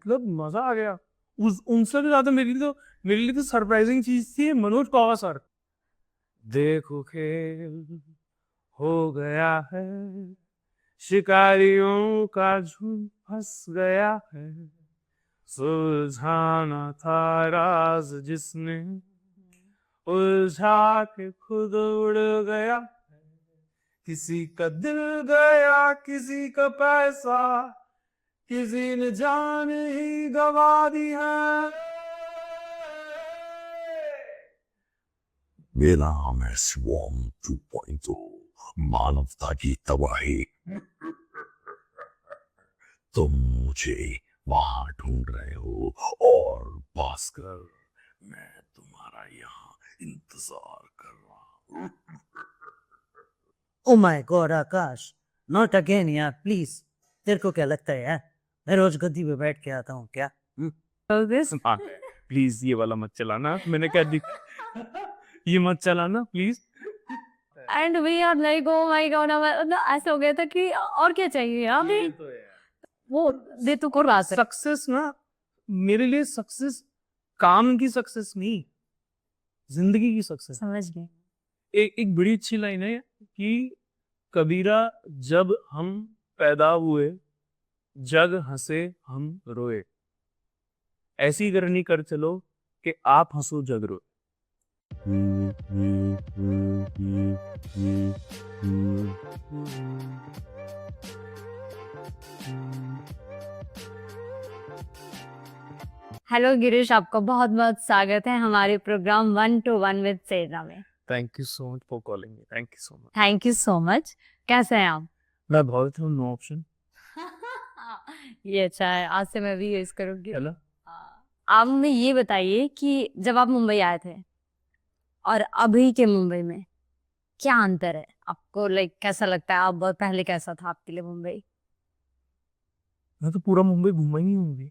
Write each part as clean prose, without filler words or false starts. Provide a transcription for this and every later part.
मतलब मजा आ गया। उस उनसे भी ज्यादा मेरे लिए तो सरप्राइजिंग चीज थी मनोज पवार सर। देखो खेल हो गया है, शिकारियों का झुंड फंस गया है, सुलझाना था राज जिसने उलझा के खुद उड़ गया। किसी का दिल गया, किसी का पैसा, किसी ने जान ही गवा दी है। मेरा नाम है स्वॉर्म 2.0, मानवता की तबाही। तुम मुझे वहां ढूंढ रहे हो और भास्कर, मैं तुम्हारा यहाँ इंतजार कर रहा हूँ। ओ my God Akash, not again यार प्लीज। तेरे को क्या लगता है यार मैं रोज गद्दी पे बैठ के आता हूँ क्या? प्लीज ये वाला मत चलाना, मैंने क्या ये मत चलाना please. And we are like oh my God, ऐसा हो गया था कि और क्या चाहिए यार। वो दे तू को रात सक्सेस ना, मेरे लिए सक्सेस काम की सक्सेस नहीं, जिंदगी की सक्सेस। समझ गए। एक बड़ी अच्छी लाइन है कि कबीरा, जब हम पैदा हुए जग हंसे हम रोए, ऐसी करनी कर चलो कि आप हंसो जग रोए। हेलो गिरीश, आपका बहुत बहुत स्वागत है हमारे प्रोग्राम 1 to 1 विद सेजना में। Thank you so much for calling me, thank you so much. Thank you so much. कैसे हैं आप? मैं बहुत हूँ, नो ऑप्शन। ये अच्छा है, आज से मैं भी यूज करूंगी। चलो। आप हमें ये बताइए कि जब आप मुंबई आए थे और अभी के मुंबई में क्या अंतर है आपको? लाइक कैसा लगता है? आप बहुत पहले कैसा था आपके लिए मुंबई? मैं तो पूरा मुंबई घूमा ही नहीं हूँ अभी,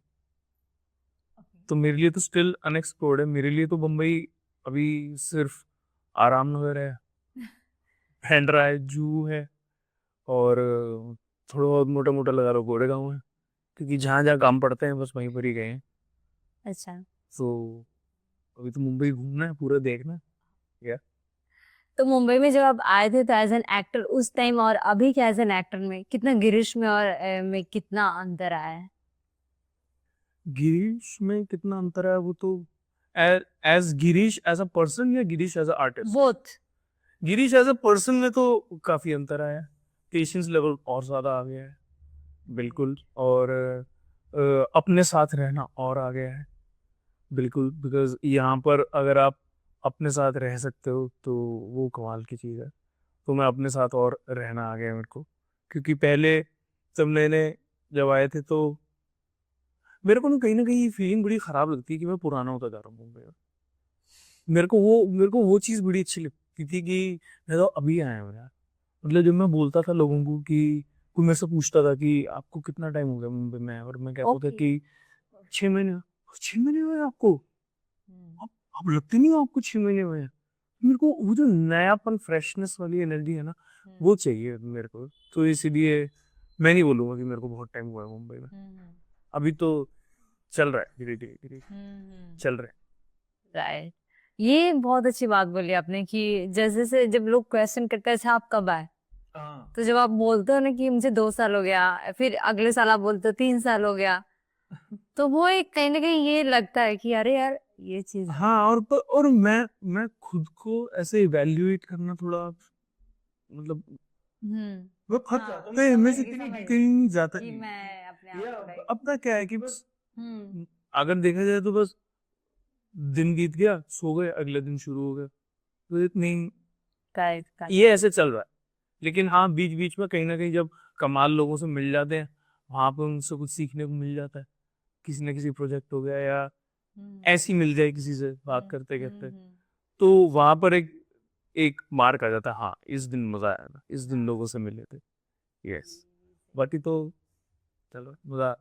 तो मेरे लिए तो स्टिल अनएक्सप्लोर्ड है। मेरे लिए तो मुंबई अभी सिर्फ आराम नगर है, बैंड्रा है, जू है, और थोड़ा बहुत मोटा मोटा लगा लो गोरेगांव है, क्योंकि जहाँ जहाँ काम पड़ते हैं बस वहीं पर ही गए हैं। अच्छा, तो अभी तो मुंबई घूमना है, पूरा देखना है। या तो मुंबई में जब आप आए थे तो एज एन एक्टर उस टाइम और अभी के एज एन एक्टर में कितना गिरीश में और में कितना अंतर आया है? गिरीश में कितना अंतर है वो तो, as Girish as a person या Girish as a artist? Both. Girish as a person में तो काफी अंतर आया है, पेशेंस लेवल और ज्यादा आ गया है, बिल्कुल। और अपने साथ रहना और आ गया है, बिल्कुल। बिकॉज यहाँ पर अगर आप अपने साथ रह सकते हो तो वो कमाल की चीज़ है। तो मैं अपने साथ और रहना आ गया मेरे को, क्योंकि पहले जब मैंने जब आए थे तो मेरे को ना कहीं फीलिंग बड़ी खराब लगती है कि मैं पुराना होता जा रहा हूँ मुंबई में। मेरे को वो चीज़ बड़ी अच्छी लगती थी कि मैं तो अभी आया हूँ यार। मतलब जब मैं बोलता था लोगों को कि कोई मेरे से पूछता था कि आपको कितना टाइम हो गया मुंबई में, और मैं कहता था ओके। कि 6 महीने। 6 महीने हुए आपको? आप लगते नहीं हो आपको 6 महीने हुए हैं। मेरे को वो जो नयापन, फ्रेशनेस वाली एनर्जी है ना, वो चाहिए मेरे को। तो इसीलिए मैं नहीं बोलूंगा कि मेरे को बहुत टाइम हुआ है मुंबई में। अभी तो चल रहा है, धीरे धीरे धीरे चल रहा है। राइट। ये बहुत अच्छी बात बोली आपने कि जैसे से जब लोग क्वेश्चन करते हैं अच्छा आप कब आए, तो जब आप बोलते हो ना कि मुझे 2 साल हो गया, फिर अगले साल आप बोलते हो 3 साल हो गया, तो वो एक कहीं ना कहीं ये लगता है कि अरे यार ये चीज। हाँ, और मैं खुद को ऐसे इवेल्युएट करना थोड़ा, मतलब मैं फंस जाता हूँ, मैं इनमें से कहीं जाता कि नहीं। मैं अपने आप या को like- अपना क्या है कि बस हम्म अगर देखा जाए तो बस दिन बीत गया, सो गए, अगले दिन शुरू हो गया, तो इतनी करेक्ट। ये ऐसे चल रहा है। लेकिन हाँ, बीच बीच में कहीं ना कहीं जब कमाल लोगों से मिल जाते हैं, वहां पे उनसे कुछ सीखने को मिल जाता है। किसी न किसी प्रोजेक्ट हो गया, या ऐसी मिल जाए किसी से बात करते करते, तो वहां पर एक एक मार्क आ जाता है, हाँ इस दिन मजा आया था, इस दिन लोगों से मिले थे। यस, बाकी तो चलो मजा।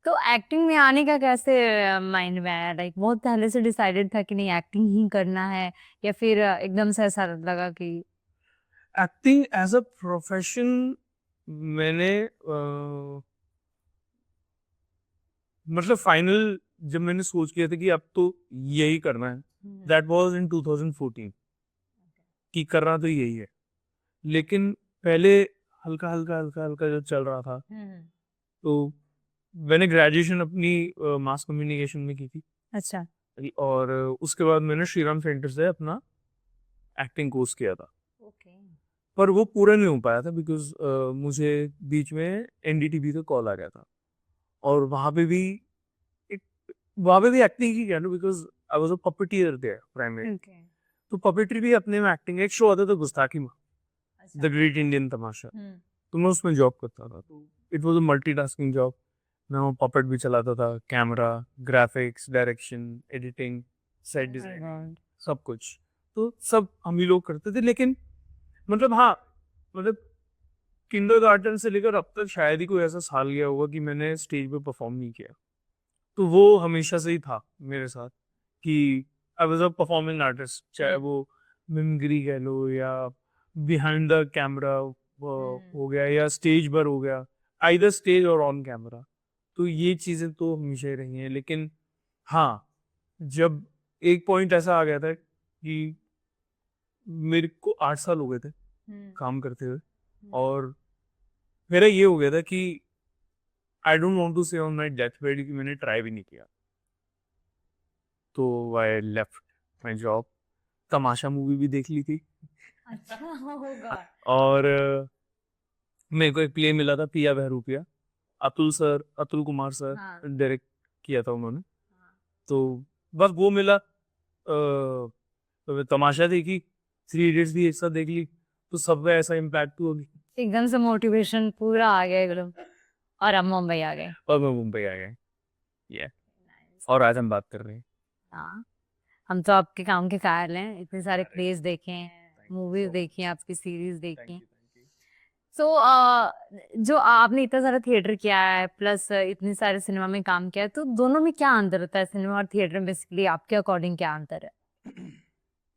तो एक्टिंग में आने का कैसे माइंड में आया? लाइक बहुत पहले से डिसाइडेड था कि नहीं एक्टिंग ही करना है, या फिर एकदम से ऐसा लगा कि एक्टिंग एज अ प्रोफेशन मैंने मतलब फाइनल जब मैंने सोच किया था कि अब तो यही करना है, दैट वाज इन 2014 कि करना तो यही है। लेकिन पहले हल्का हल्का हल्का हल्का जो चल रहा था, तो मैंने ग्रेजुएशन अपनी मास कम्युनिकेशन में की थी, अच्छा। और उसके बाद मैंने श्रीराम सेंटर से अपना एक्टिंग कोर्स किया था, ओके। पर वो पूरा नहीं हो पाया था बिकॉज मुझे बीच में एनडीटीवी का कॉल आ गया था, और एक वहाँ पे भी एक्टिंग ही किया ना, because I was a puppeteer there primary. Okay. तो पपेट्री भी अपने में एक्टिंग, एक शो आता था गुस्ताखी में, द अच्छा। ग्रेट इंडियन तमाशा, तो मैं उसमें जॉब करता था, तो it was a multitasking job. मैं वो पपेट भी चलाता था, camera, graphics, direction, editing, set design, सब कुछ। तो सब हम ही लोग करते थे, लेकिन मतलब हाँ, मतलब किंडरगार्टन से लेकर अब तक शायद ही कोई ऐसा साल गया होगा कि मैंने स्टेज पे परफॉर्म नहीं किया। तो वो हमेशा से ही था मेरे साथ कि आई वाज अ परफॉर्मिंग आर्टिस्ट, चाहे वो मिमिक्री कह लो या बिहाइंड द कैमरा हो गया या स्टेज पर हो गया, आइदर स्टेज और ऑन कैमरा। तो ये चीजें तो हमेशा ही रही हैं, लेकिन हाँ, जब एक पॉइंट ऐसा आ गया था कि मेरे को 8 साल हो गए थे काम करते हुए, और मेरा ये हो गया था कि आई डोंट वांट टू से ऑन माय डेथ बेड कि मैंने ट्राई भी नहीं किया, तो I left my job. Tamasha movie भी देख ली थी, अच्छा होगा। और मेरे को एक प्ले मिला था, पिया बहरूपिया, अतुल कुमार सर हाँ। डायरेक्ट किया था उन्होंने, तो बस वो मिला। तो मैं तमाशा देखी, थ्री इडियट्स भी एक साथ देख ली, तो सब में ऐसा इम्पैक्ट हुआ कि एकदम से मोटिवेशन पूरा आ गया एकदम, और अब मुंबई आ गए। और मैं मुंबई आ गया। ये और आज हम बात कर रहे हैं। हाँ, हम तो आपके काम के कायल हैं, इतने सारे अरे, प्लेस देखे हैं, thank you मूवीज so देखी हैं, much. आपकी सीरीज देखी Thank हैं। you, thank you. सो जो आपने इतना सारा थिएटर किया है प्लस इतने सारे सिनेमा में काम किया है, तो दोनों में क्या अंतर होता है, सिनेमा और थिएटर में बेसिकली आपके अकॉर्डिंग क्या अंतर है?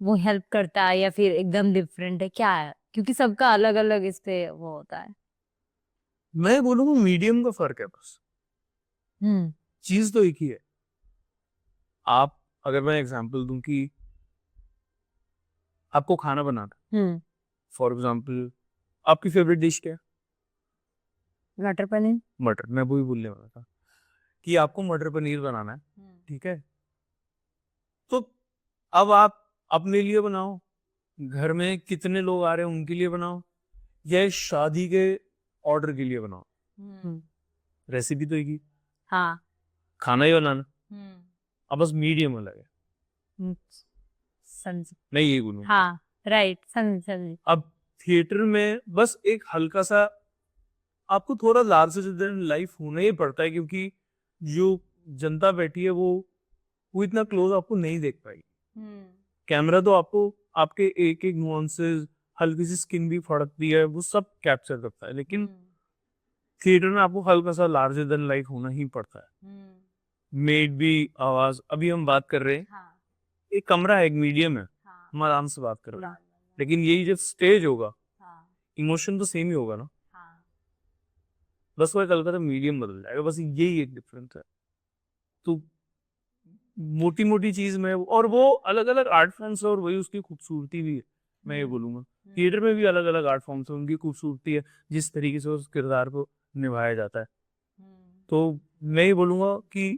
वो हेल्प करता है या फिर एकदम डिफरेंट है, क्या है? क्योंकि सबका अलग अलग इस पे वो होता है। मैं बोलूँगा मीडियम का फर्क है बस, हम्म। चीज तो एक ही है। आप, अगर मैं एग्जांपल दूं कि आपको खाना बनाना, हम्म। फॉर एग्जांपल आपकी फेवरेट डिश क्या है? मटर पनीर। मटर, मैं वही बोलने वाला था कि आपको मटर पनीर बनाना है, ठीक है? तो अब आप अपने लिए बनाओ, घर में कितने लोग आ रहे हैं उनके लिए बनाओ, या शादी के ऑर्डर के लिए बनाओ, हम्म। रेसिपी तो एक ही, हाँ। खाना ही बनाना। हम्म। अब बस मीडियम अलग है, हम्म, समझ। मैं यही बोलूँ। हाँ, राइट, समझ समझ। अब थिएटर में बस एक हल्का सा आपको थोड़ा लार्जर देन लाइफ होना ही पड़ता है, क्योंकि जो जनता बैठी है वो इतना क्लोज आपको नहीं देख पाएगी। कैमरा तो आपको आपके एक एक नुआंसेस, हल्की सी स्किन भी फड़कती है, वो सब कैप्चर करता है, लेकिन थिएटर में आपको हल्का सा लार्जर देन लाइफ होना ही पड़ता है। मेड भी, आवाज, अभी हम बात कर रहे हैं, हाँ। एक कमरा है, एक मीडियम है, हाँ। हम आराम से बात कर रहे हैं, लेकिन यही जब स्टेज होगा, हाँ। इमोशन तो सेम ही होगा ना, हाँ। बस वो एक हल्का सा मीडियम बदल जाएगा, बस यही एक डिफरेंस है। तो मोटी मोटी चीज में, और वो अलग अलग आर्ट फॉर्म्स है, और वही उसकी खूबसूरती भी है, मैं ये बोलूंगा। थिएटर में भी अलग अलग आर्ट फॉर्म्स है, उनकी खूबसूरती है, जिस तरीके से उस किरदार को निभाया जाता है। तो मैं ये बोलूंगा कि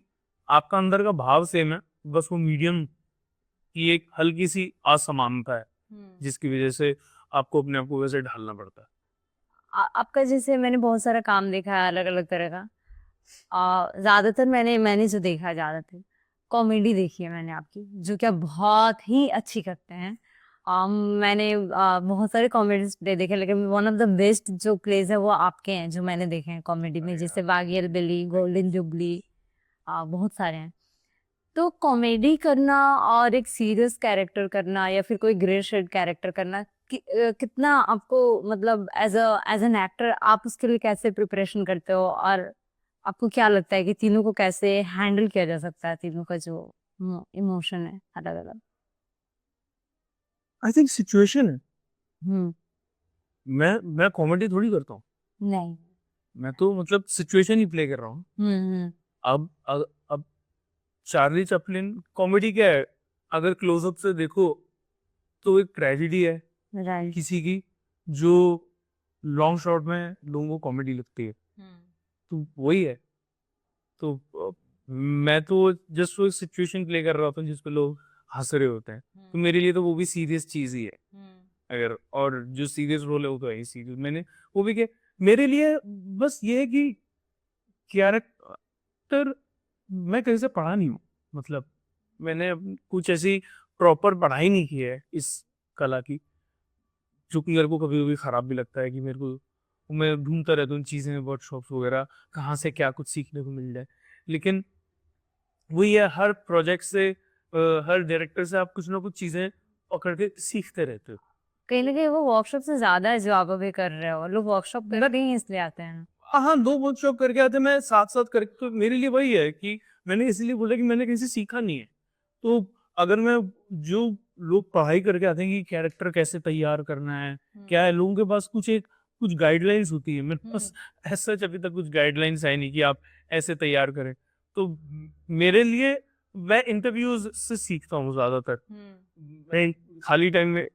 आपका अंदर का भाव सेम है, बस वो मीडियम की एक हल्की सी असमानता है, जिसकी वजह से आपको अपने आप को वैसे ढालना पड़ता है। आपका जैसे मैंने बहुत सारा काम देखा है अलग अलग तरह का, ज्यादातर मैंने जो देखा है, ज्यादातर कॉमेडी देखी है मैंने आपकी, जो कि आप बहुत ही अच्छी करते हैं। मैंने बहुत सारे कॉमेडी प्ले देखे, लेकिन वन ऑफ द बेस्ट जो प्लेज है वो आपके हैं जो मैंने देखे हैं कॉमेडी में, जैसे वागियल बिल्ली, गोल्डन जुबली, बहुत सारे हैं। तो कॉमेडी करना और एक सीरियस कैरेक्टर करना या फिर कोई ग्रे शेड कैरेक्टर करना कितना आपको, मतलब एज एन एक्टर आप उसके लिए कैसे प्रिपरेशन करते हो, और आपको क्या लगता है कि तीनों को कैसे हैंडल किया जा सकता है, तीनों का जो इमोशन है अलग अलग? आई थिंक सिचुएशन है। हम्म। मैं कॉमेडी थोड़ी करता हूँ, नहीं। मैं तो मतलब सिचुएशन ही प्ले कर रहा हूँ। हम्म। अब चार्ली चैपलिन कॉमेडी क्या है, अगर क्लोजअप से देखो तो एक ट्रेजेडी है राइट। किसी की, जो लॉन्ग शॉट में लोगों को कॉमेडी लगती है, तो वही है। तो मैं तो जस्ट वो सिचुएशन प्ले कर रहा होता हूँ जिसपे लोग हंस रहे होते हैं, तो मेरे लिए तो वो भी सीरियस चीज ही है। अगर और जो सीरियस रोल है वो तो है ही सीरियस, मैंने वो भी क्या, मेरे लिए बस ये है कि कैरेक्टर मैं कहीं से पढ़ा नहीं हूँ, मतलब मैंने कुछ ऐसी प्रॉपर पढ़ाई नहीं की है इस कला की, जो कि मेरे को कभी कभी खराब भी लगता है कि मेरे को, मैं ढूंढता रहता हूँ चीजें, वर्कशॉप्स वगैरह कहाँ से क्या कुछ सीखने को मिल जाए। लेकिन वही है, हर प्रोजेक्ट से हर डायरेक्टर से आप कुछ ना कुछ चीजें पकड़ के सीखते रहते हो। कहीं ना कहीं वो वर्कशॉप से ज्यादा है जो आप अभी कर रहे हो, लोग वर्कशॉप करते ही इसलिए आते हैं। हाँ, 2 वर्कशॉप करके आते, मैं साथ-साथ करके, तो मेरे लिए वही है कि मैंने इसीलिए बोला कि मैंने कहीं से सीखा नहीं है। तो अगर मैं, जो लोग पढ़ाई करके आते हैं कि कैरेक्टर कैसे तैयार करना है, क्या है, लोगों के पास कुछ गाइडलाइंस होती है। मेरे पास एज़ सच अभी तक कुछ गाइडलाइंस है नहीं कि आप ऐसे तैयार करें। तो मेरे लिए मैं इंटरव्यूज़ से सीखता हूँ ज़्यादातर। मैं खाली टाइम में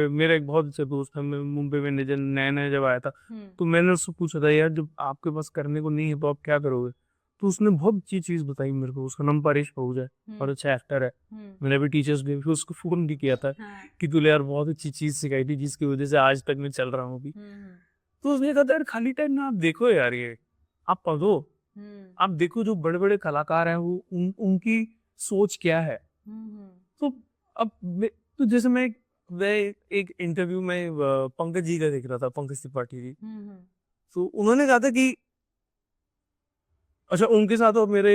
मेरा एक बहुत अच्छा दोस्त है, मैं मुंबई में जब नया-नया जब आया था, तो मैंने उससे पूछा था, यार जब आपके पास करने को नहीं है तो आप क्या करोगे? तो उसने बहुत अच्छी चीज़ बताई मेरे को, उसका नाम परेश आहूजा है और अच्छा एक्टर है। मैंने अभी टीचर्स डे पे उसको फ़ोन भी किया था कि तूने यार बहुत अच्छी चीज़ सिखाई थी जिसकी वज़ह से आज तक मैं चल रहा हूँ अभी। तो उसने कहा था, यार खाली टाइम में आप देखो यार ये, आप पढ़ो, आप देखो जो बड़े-बड़े कलाकार हैं वो उनकी सोच क्या है। तो अब तो जैसे मैं एक इंटरव्यू में पंकज जी का देख रहा था, पंकज त्रिपाठी जी। तो उन्होंने कहा था कि अच्छा, उनके साथ और मेरे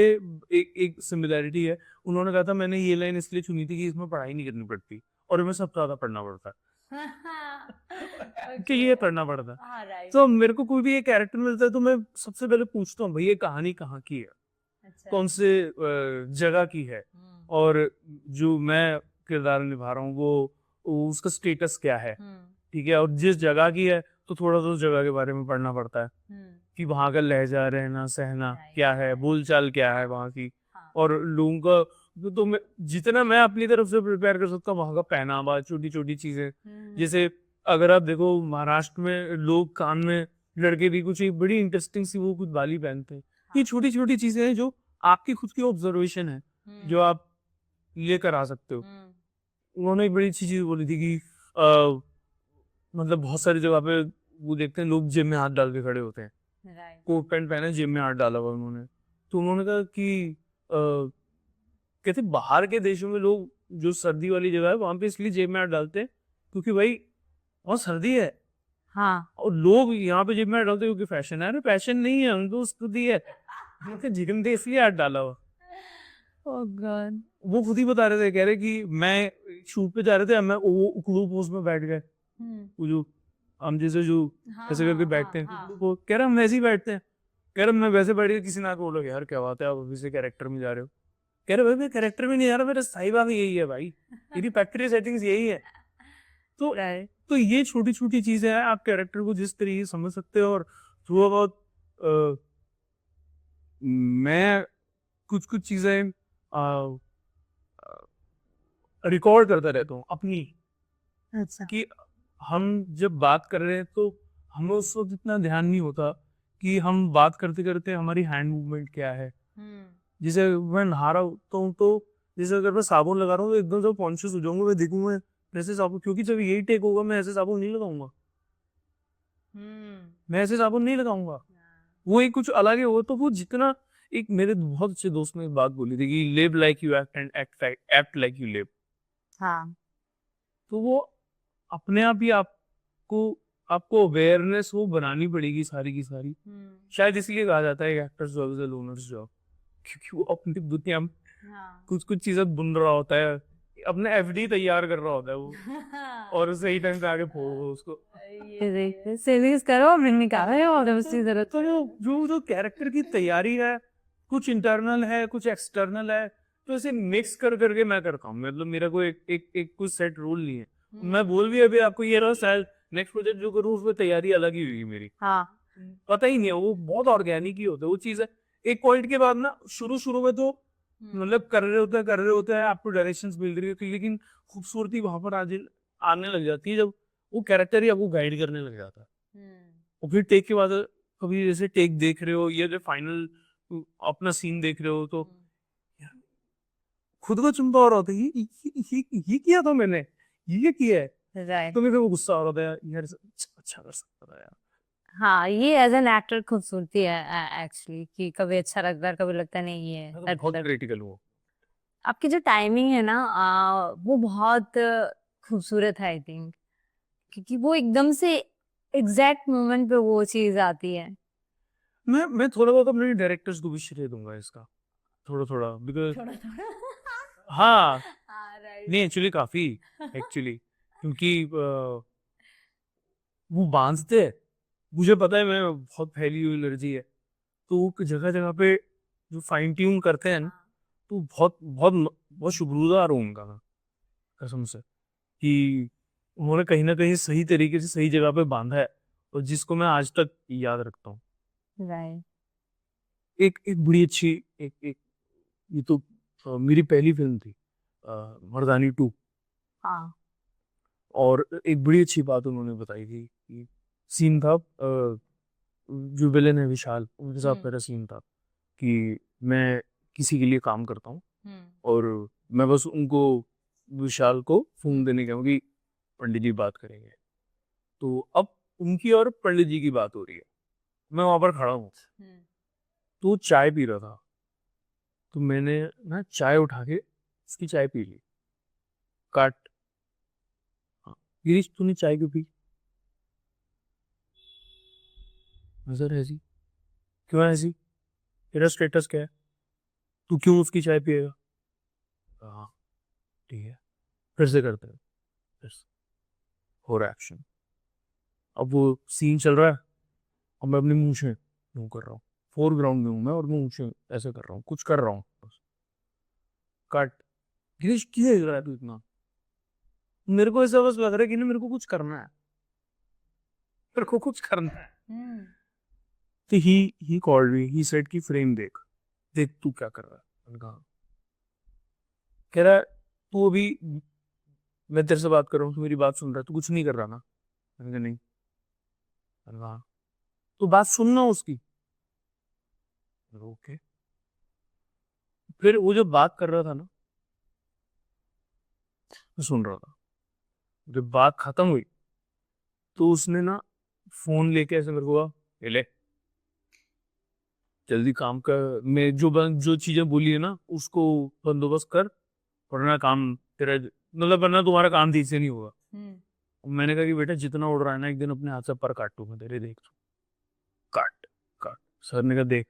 एक सिमिलैरिटी है। उन्होंने कहा था, मैंने ये लाइन इसलिए चुनी थी कि इसमें पढ़ाई नहीं करनी पड़ती और इसमें सबसे ज़्यादा पढ़ना पड़ता है। कि ये पढ़ना पड़ता है। तो मेरे को कोई भी एक कैरेक्टर मिलता है तो मैं सबसे पहले पूछता हूँ, भाई ये कहानी कहाँ की है? कौन से जगह की है? और जो मैं किरदार निभा रहा हूँ वो उसका स्टेटस क्या है? ठीक है? और जिस जगह की है तो थोड़ा तो उस जगह के बारे में पढ़ना पड़ता है कि वहाँ का लहजा, रहना, सहना क्या है, बोलचाल क्या है वहाँ की, और लोगों का तो मैं जितना मैं अपनी तरफ से प्रिपेयर कर सकता हूँ, वहाँ का पहनावा, छोटी-छोटी चीज़ें। जैसे अगर आप देखो महाराष्ट्र में लोग कान में, लड़के भी कुछ एक बड़ी इंटरेस्टिंग सी वो कुछ बाली पहनते हैं। ये छोटी-छोटी चीज़ें हैं जो आपकी खुद की ऑब्जर्वेशन है, जो आप लेकर आ सकते हो। उन्होंने एक बड़ी अच्छी चीज़ बोली थी कि मतलब बहुत सारी जगह पे वो देखते हैं लोग जेब में हाथ डाल के खड़े होते हैं। कोट पैंट पहना है, जेब में हाथ डाला हुआ उन्होंने। तो उन्होंने कहा कि कहते बाहर के देशों में लोग जो सर्दी वाली जगह है वहाँ पे इसलिए जेब में हाथ डालते हैं क्योंकि भाई बहुत सर्दी है। हाँ। और लोग यहाँ पे जेब में हाथ डालते हैं क्योंकि फैशन है। अरे फैशन नहीं है, उनको स्तुति है। उनके जेब में इसलिए हाथ डाला हुआ। ओह गॉड। वो खुद ही बता रहे थे, कह रहे कि मैं शूट पे जा रहे थे, मैं वो उखड़ू पोज में बैठ गए, वो जो हम जैसे जो ऐसे करके बैठते हैं, वो कह रहा हम वैसे ही बैठते हैं। कह रहा मैं वैसे बैठ गया, किसी ने आके बोला यार क्या बात है, आप अभी से कैरेक्टर में जा रहे हो। कह रहे भाई मैं कैरेक्टर में नहीं जा रहा, मेरा सही बात यही है भाई, मेरी फैक्ट्री सेटिंग्स यही है। तो ये छोटी छोटी चीजें हैं, आप कैरेक्टर को जिस तरीके से समझ सकते हो। और थ्रू अबाउट मैं कुछ कुछ चीजें रिकॉर्ड करता रहता हूँ अपनी, अच्छा। कि हम जब बात कर रहे हैं तो हमें उस वक्त इतना ध्यान नहीं होता कि हम बात करते करते हमारी हैंड मूवमेंट क्या है। जैसे मैं नहा रहा होता हूँ तो जैसे अगर मैं साबुन लगा रहा हूँ तो एकदम से कॉन्शियस हो जाऊंगा, मैं देखूंगा ऐसे साबुन, क्योंकि जब यही टेक होगा मैं ऐसे साबुन नहीं लगाऊंगा, मैं ऐसे साबुन नहीं लगाऊंगा, वो एक कुछ अलग ही होगा। तो वो जितना, एक मेरे बहुत अच्छे दोस्त ने एक बात बोली थी कि live like you act and act like you live. हाँ। तो वो अपने आप ही आपको अवेयरनेस वो बनानी पड़ेगी सारी की सारी। शायद इसलिए कहा जाता है actors job is a loners job, क्योंकि वो अपनी दुनिया में कुछ कुछ चीजें बुन रहा होता है, अपने एफडी तैयार कर रहा होता है वो, और सही टाइम पे आगे फोड़ो उसको। ये देखिए सेविंग्स करो और फिर निकालो और उसकी जरूरत। तो जो कैरेक्टर की तैयारी है, कुछ इंटरनल है कुछ एक्सटर्नल है, तो ऐसे मिक्स कर करके मैं करता हूँ। मतलब मेरा कोई एक कुछ सेट रूल नहीं है। मैं बोल भी अभी आपको ये रहा, शायद नेक्स्ट प्रोजेक्ट जो करूँ उसमें तैयारी अलग ही होगी मेरी। हाँ। पता ही नहीं है, वो बहुत ऑर्गेनिक ही होता है वो चीज़ है। एक पॉइंट के बाद ना शुरू में तो मतलब कर रहे होते हैं, आपको डायरेक्शंस मिल रही होती है, लेकिन खूबसूरती वहां पर आज आने लग जाती है जब वो कैरेक्टर ही आपको गाइड करने लग जाता है। और फिर टेक के बाद कभी जैसे टेक देख रहे हो या जो फाइनल अपना सीन देख रहे हो तो यार, खुद को चिंता हो रहा था ये किया था मैंने, ये किया है, राइट। तो मेरे को गुस्सा आ रहा था यार अच्छा कर सकता था यार। हाँ, ये एज एन एक्टर खूबसूरती है एक्चुअली, कि कभी अच्छा लगता है, कभी लगता है नहीं ये मैं तो बहुत मतलब क्रिटिकल हूँ। आपकी जो टाइमिंग है ना वो बहुत खूबसूरत है आई थिंक, क्योंकि वो एकदम से एग्जैक्ट मोमेंट पे वो चीज आती है। मैं थोड़ा बहुत अपने डायरेक्टर्स को भी श्रेय दूंगा इसका, थोड़ा थोड़ा, बिकॉज थोड़ा थोड़ा हाँ राइट। नहीं एक्चुअली काफी एक्चुअली, क्योंकि वो बांधते हैं, मुझे पता है मैं बहुत फैली हुई एलर्जी है, तो जगह जगह पे जो फाइन ट्यून करते हैं ना, तो बहुत बहुत बहुत शुक्रिया हूँ उनका मैं, कसम से, कि उन्होंने कहीं ना कहीं सही तरीके से सही जगह पे बांधा है, और जिसको मैं आज तक याद रखता हूँ। राइट। एक एक बड़ी अच्छी एक एक ये तो मेरी पहली फिल्म थी, मर्दानी 2, हाँ। और एक बड़ी अच्छी बात उन्होंने बताई थी कि सीन था, जो विलेन है विशाल, उनके साथ मेरा सीन था कि मैं किसी के लिए काम करता हूँ और मैं बस उनको, विशाल को फोन देने गया हूँ कि पंडित जी बात करेंगे, तो अब उनकी और पंडित जी की बात हो रही है, मैं वहां पर खड़ा हूँ, तो वो चाय पी रहा था, तो मैंने ना चाय उठा के उसकी चाय पी ली, काट, हाँ, गिरीश तूने चाय क्यों पी? नजर ऐसी, क्यों ऐसी, तेरा स्टेटस क्या है, तू क्यों उसकी चाय पिएगा? हाँ ठीक है, फिर से करते हैं, फिर से हो रहा एक्शन, अब वो सीन चल रहा है और मैं अपने मुंह से मुंह कर रहा हूँ, फोरग्राउंड में हूँ मैं और मैं मुंह से ऐसे कर रहा हूँ, कुछ कर रहा हूँ बस, कट। गिरीश क्यों देख रहा है तू इतना? मेरे को ऐसा बस लग रहा है कि ना मेरे को कुछ करना है, मेरे को कुछ करना है। तो he called me, he said कि फ्रेम देख, देख तू क्या कर रहा है। मैंने कहा, कह रहा है तू अभी, मैं तेरे से बात कर रहा हूँ, तू मेरी बात सुन रहा है, तू कुछ नहीं कर रहा ना? मैंने कहा नहीं। मैंने कहा तो बात सुनना उसकी। ओके, फिर वो जो बात कर रहा था ना, मैं सुन रहा था, जब बात खत्म हुई तो उसने ना फोन लेके ऐसे मेरे को कहा, "ये ले, जल्दी काम कर, मैं जो चीजें बोली है ना उसको बंदोबस्त कर, वरना काम तेरा, मतलब वरना तुम्हारा काम ठीक से नहीं होगा।" मैंने कहा कि बेटा जितना उड़ रहा है ना, एक दिन अपने हाथ से पर काटूंगा तेरे, देख तू। काट, काट। सर ने कहा देख,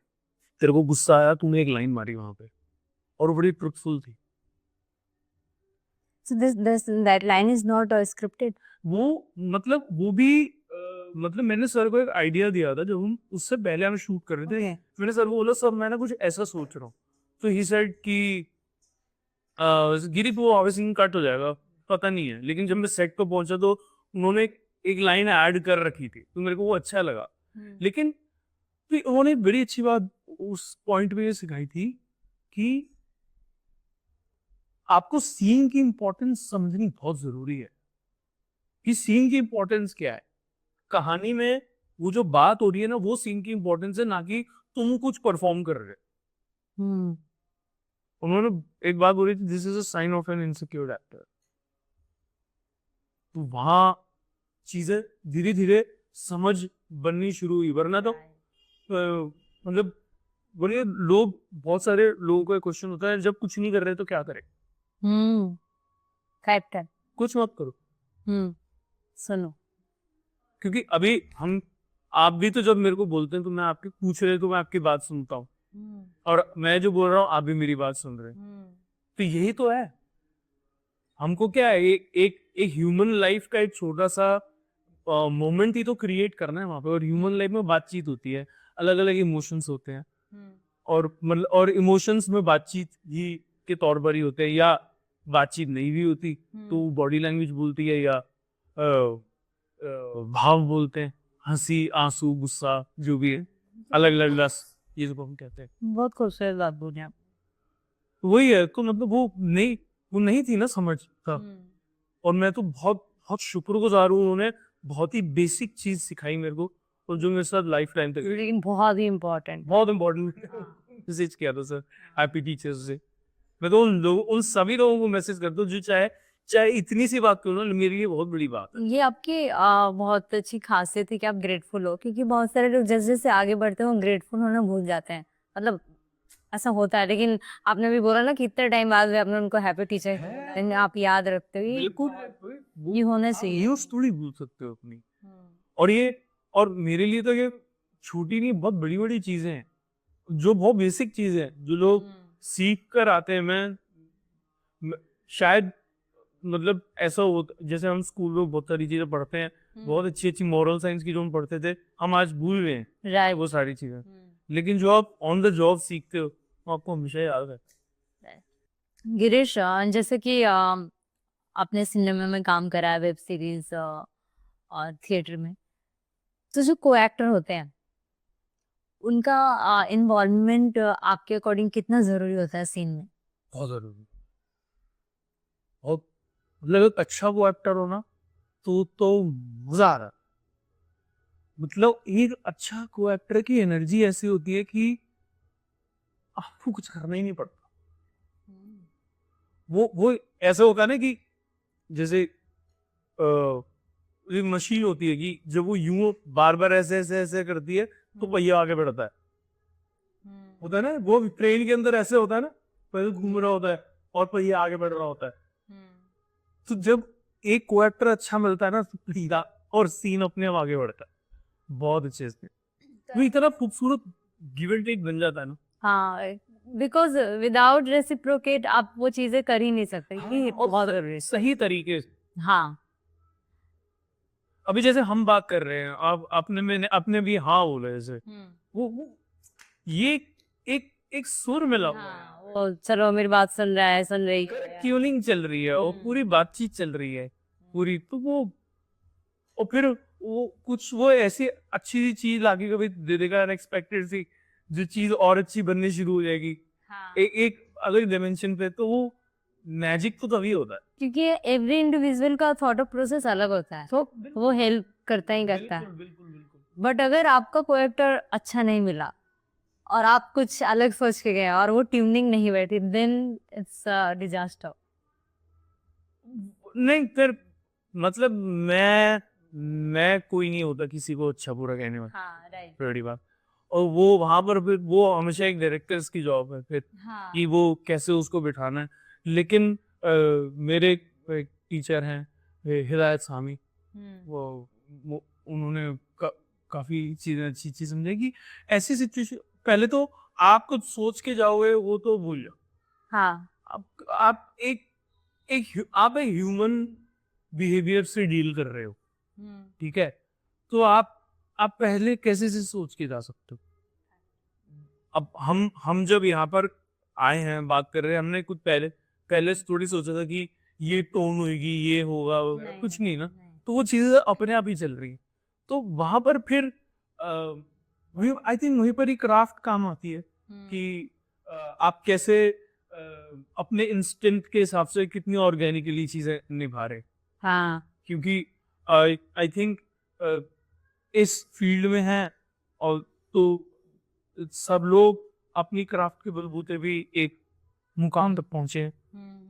तेरे को गुस्सा आया, तूने एक लाइन मारी वहां पे और वो बड़ी ट्रुथफुल थी। So this that line is not scripted. वो मतलब वो भी मतलब मैंने सर को एक आइडिया दिया था जब हम उससे पहले हम शूट कर रहे थे। Okay. मैंने सर को बोला सर मैं ना कुछ ऐसा सोच रहा हूँ, तो ही सेड कि गिरी वो ऑब्वियसली कट हो जाएगा, पता नहीं है, लेकिन जब मैं सेट पे पहुंचा तो उन्होंने एक लाइन ऐड कर रखी थी, तो मेरे को वो अच्छा लगा। लेकिन तो उन्होंने बड़ी अच्छी बात उस पॉइंट पे ये सिखाई थी कि आपको सीन की इंपॉर्टेंस समझनी बहुत जरूरी है, कि सीन की इंपॉर्टेंस क्या है कहानी में, वो जो बात हो रही है ना वो सीन की इंपॉर्टेंस है, ना कि तुम कुछ परफॉर्म कर रहे हो। Hmm. उन्होंने एक बात बोली थी, this is a sign of an insecure actor, तो वहां चीजें धीरे धीरे समझ बननी शुरू हुई, वरना तो मतलब बोलिए लोग, बहुत सारे लोगों का क्वेश्चन होता है जब कुछ नहीं कर रहे तो क्या करें? Hmm. Character. कुछ मत करो, सुनो। क्योंकि अभी हम, आप भी तो जब मेरे को बोलते हैं तो मैं आपकी पूछ रहे तो मैं आपकी बात सुनता हूँ, और मैं जो बोल रहा हूँ आप भी मेरी बात सुन रहे हैं, तो यही तो है। हमको क्या है, एक ह्यूमन लाइफ का एक छोटा सा मोमेंट ही तो क्रिएट करना है वहां पे, और ह्यूमन लाइफ में बातचीत होती है, अलग अलग इमोशंस होते हैं, और मतलब और इमोशंस में बातचीत ही के तौर पर ही होते हैं, या बातचीत नहीं भी होती तो बॉडी लैंग्वेज बोलती है, या भाव बोलते हैं, हंसी आंसू गुस्सा जो भी है, अलग अलग रस जिसको हम कहते हैं। बहुत खूबसूरत बात बोली आप। वही है, तो मतलब वो नहीं थी ना समझ का। और मैं तो बहुत बहुत शुक्रगुजार हूँ, उन्होंने बहुत ही बेसिक चीज सिखाई मेरे को, और जो मेरे साथ लाइफ टाइम तक लेकिन बहुत ही इम्पोर्टेंट। बहुत इम्पोर्टेंट मैसेज किया था सर, हैप्पी टीचर्स डे। मैं तो उन सभी लोगों को मैसेज करता हूँ जो चाहे चाहे इतनी सी बात क्यों ना, मेरे लिए बहुत बड़ी बात है। ये आपकी बहुत अच्छी खासियत है कि आप ग्रेटफुल हो, क्योंकि बहुत सारे लोग जैसे जैसे आगे बढ़ते हैं वो ग्रेटफुल होना भूल जाते हैं, मतलब ऐसा होता है। लेकिन आपने भी बोला ना कि इतने टाइम बाद भी आपने उनको हैप्पी टीचर आप याद रखते हो, ये होना चाहिए। यूज थोड़ी भूल सकते हो अपनी। और मेरे लिए तो ये छोटी नहीं, बहुत बड़ी बड़ी चीजें हैं, जो बहुत बेसिक चीजें हैं, जो लोग सीख कर आते हैं। शायद मतलब ऐसा होता, जैसे हम स्कूल में बहुत सारी चीजें पढ़ते हैं, बहुत अच्छी अच्छी मॉरल साइंस की जो हम पढ़ते थे, हम आज भूल गए हैं राइट। वो सारी चीजें। लेकिन जो आप ऑन द जॉब सीखते हो, वो आपको हमेशा याद रहता है। गिरीश, जैसे कि आपने सिनेमा में काम करा है, वेब सीरीज और थिएटर में, तो जो को एक्टर होते हैं उनका इन्वॉल्वमेंट आपके अकॉर्डिंग कितना जरूरी होता है सीन में? बहुत जरूरी, बहुत मतलब एक अच्छा वो एक्टर हो ना, तो मजा आ रहा है। मतलब एक अच्छा को एक्टर की एनर्जी ऐसी होती है कि आपको कुछ करना ही नहीं पड़ता। वो ऐसा होता है ना कि जैसे एक मशीन होती है कि जब वो यूं बार बार ऐसे ऐसे ऐसे करती है तो पहिया आगे बढ़ता है। होता है ना, वो ट्रेन के अंदर ऐसे होता है ना, पहले घूम रहा होता है और पहिया आगे बढ़ रहा होता है। तो जब एक को एक्टर अच्छा मिलता है ना, तो सीधा और सीन अपने आप आगे बढ़ता है बहुत अच्छे से। वो इतना खूबसूरत गिव एंड टेक बन जाता है ना। हाँ, बिकॉज विदाउट रेसिप्रोकेट आप वो चीजें कर ही नहीं सकते। ये बहुत जरूरी है। सही तरीके से। हाँ। अभी जैसे हम बात कर रहे हैं, आप अपने भी हाँ बोले, जैसे वो ये एक एक सुर मिला हुआ है, हाँ, वो चलो मेरी बात सुन रहा है, सुन रही है। ट्यूनिंग चल रही है और पूरी बातचीत चल रही है पूरी, तो वो और फिर वो कुछ वो ऐसी अच्छी सी चीज लाके कभी दे देगा, अनएक्सपेक्टेड सी, जो चीज और अच्छी बननी शुरू हो जाएगी हाँ। एक अलग डायमेंशन पे, तो वो मैजिक तो तभी होता है। क्योंकि एवरी इंडिविजुअल का थॉट ऑफ प्रोसेस अलग होता है, तो वो हेल्प करता ही करता है। बिल्कुल। बट अगर आपका कोई एक्टर अच्छा नहीं मिला और आप कुछ अलग सोच के गए और वो ट्यूनिंग नहीं बैठी, देन इट्स डिजास्टर। नहीं फिर मतलब मैं कोई नहीं होता किसी को अच्छा बुरा कहने में, हाँ, राइट। पहली बात। और वो वहां पर फिर वो हमेशा एक डायरेक्टर्स की जॉब है फिर, हाँ। कि वो कैसे उसको बिठाना है। लेकिन मेरे एक टीचर हैं, हिदायत सामी, वो उन्होंने काफी चीजें अच्छी चीज समझे कि ऐसी सिचुएशन, पहले तो आप कुछ सोच के जाओगे वो तो भूल जाओ। हाँ। आप आप एक ह्यूमन बिहेवियर से डील कर रहे हो, ठीक है, तो आप पहले कैसे से सोच के जा सकते हो। अब हम जब यहाँ पर आए हैं बात कर रहे हैं, हमने कुछ पहले से थोड़ी सोचा था कि ये टोन होगी, ये होगा, कुछ नहीं ना। तो वो चीजें अपने आप ही चल रही है। तो वहां पर फिर आई थिंक वहीं पर ही क्राफ्ट काम आती है कि आप कैसे अपने इंस्टिंक्ट के हिसाब से कितनी ऑर्गेनिकली चीजें निभा रहे। हाँ। क्योंकि आई थिंक इस फील्ड में है, और तो सब लोग अपनी क्राफ्ट के बलबूते भी एक मुकाम तक पहुंचे हैं।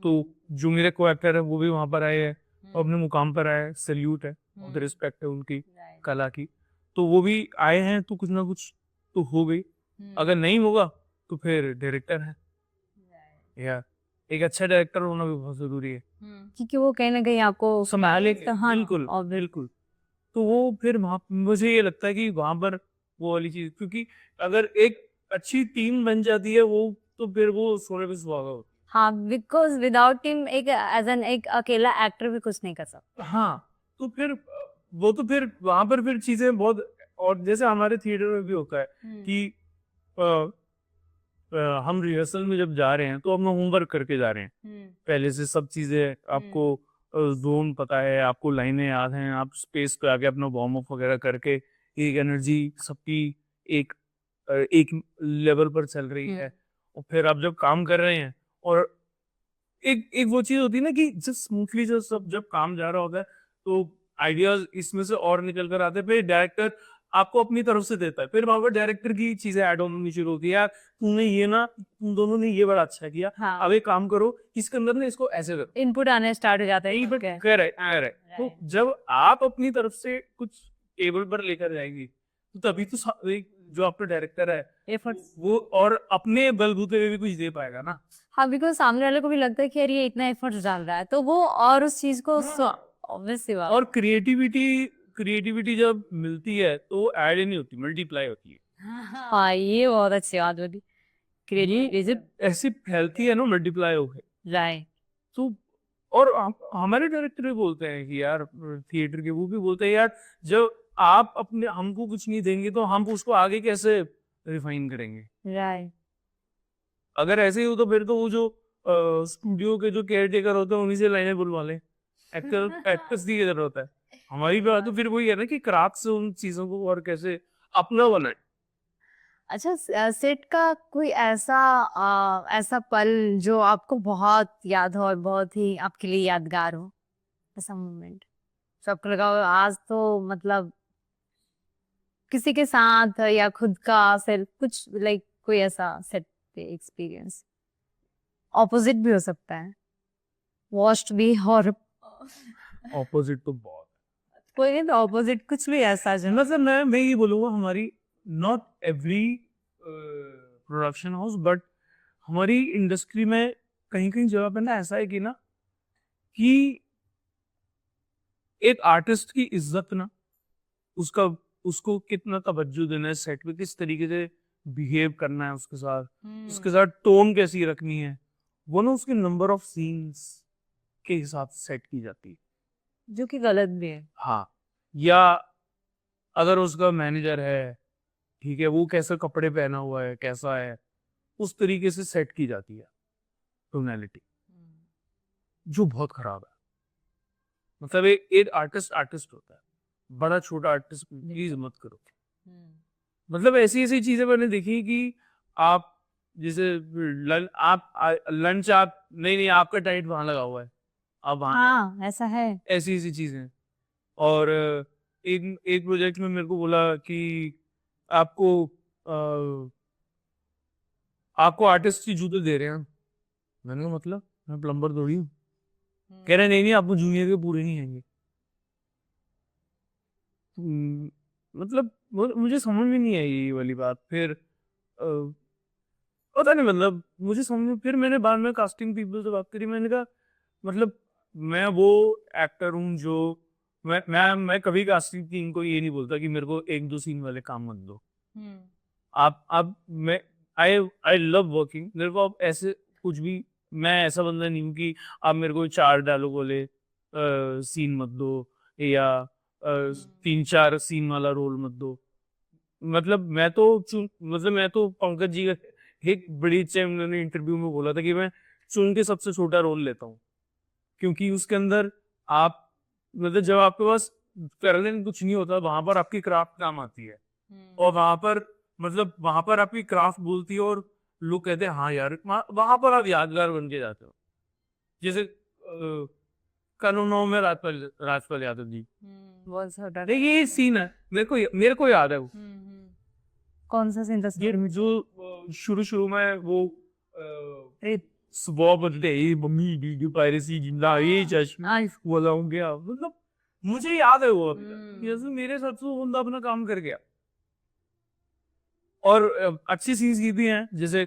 तो जो मेरे को एक्टर है वो भी वहां पर आए हैं और अपने मुकाम पर आए हैं, सैल्यूट है और रिस्पेक्ट है उनकी कला की। तो वो भी आए हैं, तो कुछ ना कुछ तो हो गई। अगर नहीं होगा तो फिर डायरेक्टर है, या एक अच्छा डायरेक्टर होना भी बहुत जरूरी है, क्योंकि वो कहीं ना कहीं आपको संभाले। हाँ, बिल्कुल और बिल्कुल। तो वो फिर वहां मुझे ये लगता है कि वहां पर वो वाली चीज, क्योंकि अगर एक अच्छी टीम बन जाती है वो, तो फिर वो सोने पे सुहागा होता हाँ, बिकॉज विदाउट टीम एक एज एन एक अकेला एक्टर भी कुछ नहीं कर सकता। है। हाँ, तो फिर वो तो फिर वहां पर फिर चीजें बहुत, और जैसे हमारे थिएटर में भी होता है कि अ, हम रिहर्सल में जब जा रहे हैं तो हम होमवर्क करके जा रहे हैं, पहले से सब चीजें आपको जोन पता है, आपको लाइनें याद हैं, आप स्पेस पे आके अपना वार्म अप वगैरह करके एक एनर्जी सबकी एक एक लेवल पर चल रही है, और फिर आप जब काम कर रहे हैं, और एक एक वो चीज होती है ना कि जब स्मूथली जब काम जा रहा होता है, तो आइडियाज इसमें से और निकल कर आते हैं, फिर डायरेक्टर आपको अपनी तरफ से देता है, फिर वहां पर डायरेक्टर की चीजें ऐड होनी शुरू होती है, यार तुमने ये ना, तुम दोनों ने ये बड़ा अच्छा किया, हाँ, अब एक काम करो, इसके अंदर ना इसको ऐसे करो, इनपुट आने स्टार्ट हो जाता है यही ठीक है। Correct correct. तो Right. जब आप अपनी तरफ से कुछ टेबल पर लेकर जाएंगी, तो तभी तो जो आपका डायरेक्टर है एफर्ट्स, वो और अपने बलबूते पे भी कुछ दे पाएगा ना। हाँ, बिकॉज सामने वाले को भी लगता है कि यार ये इतना एफर्ट्स डाल रहा है, तो वो और उस चीज को ऑब्वियस सी बात। और क्रिएटिविटी जब मिलती है तो ऐड नहीं होती, मल्टीप्लाई होती है। हाँ, ये बहुत अच्छी बात बोली, क्रिएटिविटी ऐसी फैलती है ना, मल्टीप्लाई होके। राइट। तो और हमारे डायरेक्टर भी बोलते हैं कि यार, थिएटर के वो भी बोलते हैं यार, जब आप अपने हमको कुछ नहीं देंगे तो हम उसको आगे कैसे रिफाइन करेंगे। राइट। अगर ऐसे ही हो तो फिर तो वो जो स्टूडियो के जो केयर टेकर होते हैं उन्हीं से लाइनें बुलवा लें, एक्टर्स की जरूरत है। हमारी बात तो फिर वही है ना कि क्राफ्ट से उन चीजों को और कैसे अपना बनाए। अच्छा, सेट का कोई ऐसा पल जो आपको बहुत याद हो और बहुत ही आपके लिए यादगार हो, ऐसा मोमेंट जो आपको लगा हो आज तो मतलब किसी के साथ या खुद का सेल्फ कुछ, लाइक कोई ऐसा सेट पे एक्सपीरियंस, ऑपोजिट भी हो सकता है, वर्स्ट भी, और ऑपोजिट तो बहुत कोई नहीं, तो ऑपोजिट कुछ भी ऐसा जो मतलब मैं ये बोलूंगा, हमारी not every production house, but हमारी इंडस्ट्री में कहीं कहीं जगह पे ना ऐसा है कि ना, कि एक आर्टिस्ट की इज्जत ना, उसका उसको कितना तवज्जो देना है, सेट पे किस तरीके से बिहेव करना है उसके साथ, उसके साथ टोन कैसी रखनी है, वो ना उसके नंबर ऑफ सीन्स के हिसाब से सेट की जाती है। जो कि गलत भी है। हाँ, या अगर उसका मैनेजर है, ठीक है, वो कैसे कपड़े पहना हुआ है, कैसा है, उस तरीके से सेट की जाती है टोनैलिटी, जो बहुत खराब है। मतलब एक आर्टिस्ट होता है, बड़ा छोटा आर्टिस्ट प्लीज मत करो। मतलब ऐसी ऐसी चीजें मैंने देखी कि आप जैसे लंच आप नहीं आपका टाइट वहां लगा हुआ है, आप वहां, हाँ, ऐसा है। ऐसी ऐसी चीजें। और एक एक प्रोजेक्ट में मेरे को बोला कि आपको आपको आर्टिस्ट की जूते दे रहे हैं। मैंने कहा मतलब, मैं प्लम्बर थोड़ी हूँ। कह रहे नहीं आपको जूनियर के पूरे नहीं आएंगे। मतलब मुझे समझ में नहीं आई ये वाली बात। फिर पता नहीं, मतलब मुझे समझ, फिर मैंने बाद में कास्टिंग पीपल से बात करी, मैंने कहा मतलब मैं वो एक्टर हूँ जो मैं कभी कास्टिंग टीम को ये नहीं बोलता कि मेरे को एक दो सीन वाले काम मत दो। आप मैं आई लव वर्किंग, मेरे को अब ऐसे कुछ भी, मैं ऐसा बंदा नहीं हूँ कि आप मेरे को 4 डायलॉग वाले सीन मत दो, या 3-4 सीन वाला रोल मत दो। मतलब मैं तो पंकज जी का एक बड़ी अच्छे, उन्होंने इंटरव्यू में बोला था कि मैं चुन के सबसे छोटा रोल लेता हूँ, क्योंकि उसके अंदर आप मतलब जब आपके पास करने को कुछ नहीं होता, वहां पर आपकी क्राफ्ट काम आती है, और वहां पर मतलब वहां पर आपकी क्राफ्ट बोलती है, और लोग कहते हैं हाँ यार, वहां पर आप यादगार बन के जाते हो। जैसे कानूनों में राजपाल यादव जी, बहुत छोटा। देखिए ये सीन है, मेरे को याद है वो, कौन सा सीन था? ये जो शुरू में वो सुबह बदले मम्मी वीडियो पायरेसी जिंदा ये चश्मा वाला हो गया, मतलब मुझे याद है वो अभी तक, जैसे मेरे साथ तो बंदा अपना काम कर गया। और अच्छी सीन्स की भी हैं, जैसे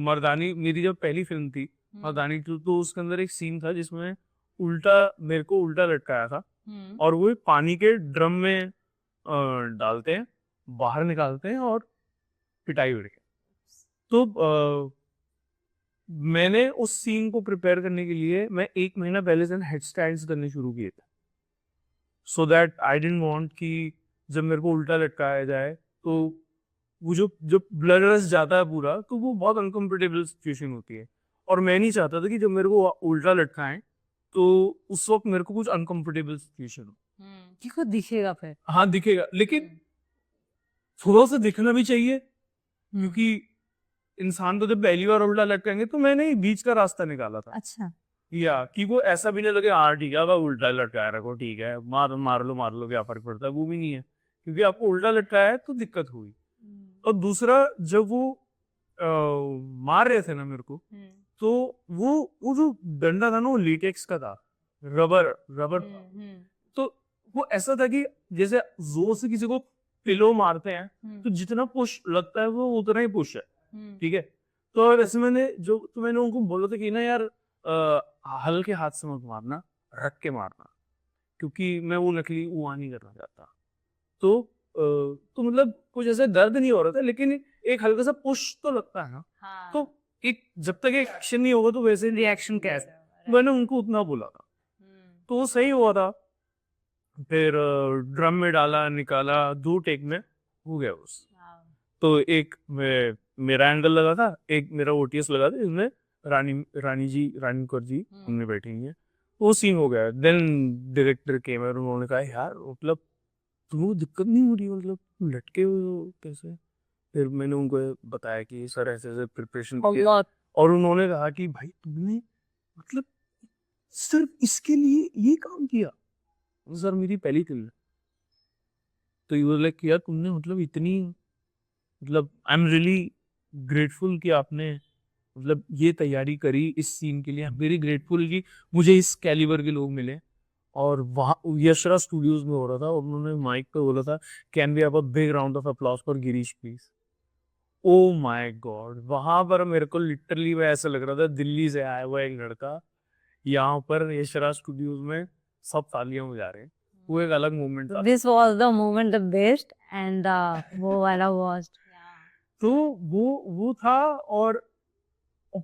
मर्दानी, मेरी जब पहली फिल्म थी मर्दानी 2, तो उसके अंदर एक सीन था जिसमें मेरे को उल्टा लटकाया था, और वो पानी के ड्रम में डालते हैं, बाहर निकालते हैं और पिटाई हो रही है। तो मैंने उस सीन को प्रिपेयर करने के लिए मैं 1 महीना पहले से हेड स्टाइल्स करने शुरू किए थे, so that I didn't want कि जब मेरे को उल्टा लटकाया जाए तो वो जो ब्लड रस जाता है पूरा, तो वो बहुत अनकंफर्टेबल सिचुएशन होती है, और मैं नहीं चाहता था कि जब मेरे को उल्टा लटकाएं तो उस वक्त मेरे को कुछ अनकंफर्टेबल सिचुएशन हो। कि खुद दिखेगा फिर। हाँ दिखेगा, लेकिन थोड़ा सा दिखना भी चाहिए, क्योंकि इंसान तो जब पहली बार उल्टा लटकेंगे तो मैंने बीच का रास्ता निकाला था अच्छा या कि वो ऐसा भी नहीं लगे हाँ ठीक है अब उल्टा लटकाया रखो ठीक है मार लो क्या फर्क पड़ता है वो भी नहीं है क्योंकि आपको उल्टा लटकाया है तो दिक्कत हुई और दूसरा जब वो मार रहे थे ना मेरे को तो वो जो डंडा था ना वो लेटेक्स का था रबर रबर था तो वो ऐसा था कि जैसे जोर से किसी को पिलो मारते हैं तो जितना पुश लगता है वो उतना ही पुश है ठीक है तो वैसे मैंने उनको बोला था कि ना यार हल्के हाथ से मत मारना रख के मारना क्योंकि मैं वो नकली हुआ नहीं करना चाहता तो मतलब कुछ ऐसा दर्द नहीं हो रहा था लेकिन एक हल्का सा पुश तो लगता है ना तो एक जब तक एक एक्शन नहीं होगा तो वैसे रिएक्शन कैसे मैंने उनको उतना बोला था तो वो सही हुआ था फिर ड्रम में डाला निकाला 2 टेक में हो गया उस तो एक मेरा एंगल लगा था एक मेरा ओटीएस लगा था इसमें रानी कौर जी हमने बैठी हुई है वो सीन हो गया देन डायरेक्टर केम और उन्होंने कहा यार मतलब तुम्हें दिक्कत नहीं हो रही मतलब तुम लटके हुए हो कैसे फिर मैंने उनको बताया कि सर ऐसे ऐसे प्रिपरेशन किया और उन्होंने कहा कि भाई तुमने मतलब सिर्फ इसके लिए ये काम किया सर मेरी पहली फिल्म है तो ये लाइक किया तुमने मतलब इतनी मतलब आई एम रियली ग्रेटफुल कि आपने मतलब ये तैयारी करी इस सीन के लिए आई एम वेरी ग्रेटफुल कि मुझे इस कैलिबर के लोग मिले और वहाँ यशरा स्टूडियोज में हो रहा था और उन्होंने माइक पे बोला था can we have a big round of applause for Girish please oh my god वहां पर मेरे को लिटरली ऐसा लग रहा था दिल्ली से आया हुआ एक लड़का यहाँ पर यशरा स्टूडियोज में सब तालियां बजा रहे हैं वो एक अलग मोमेंट था this was the moment the best and वो वाला वाज तो वो था और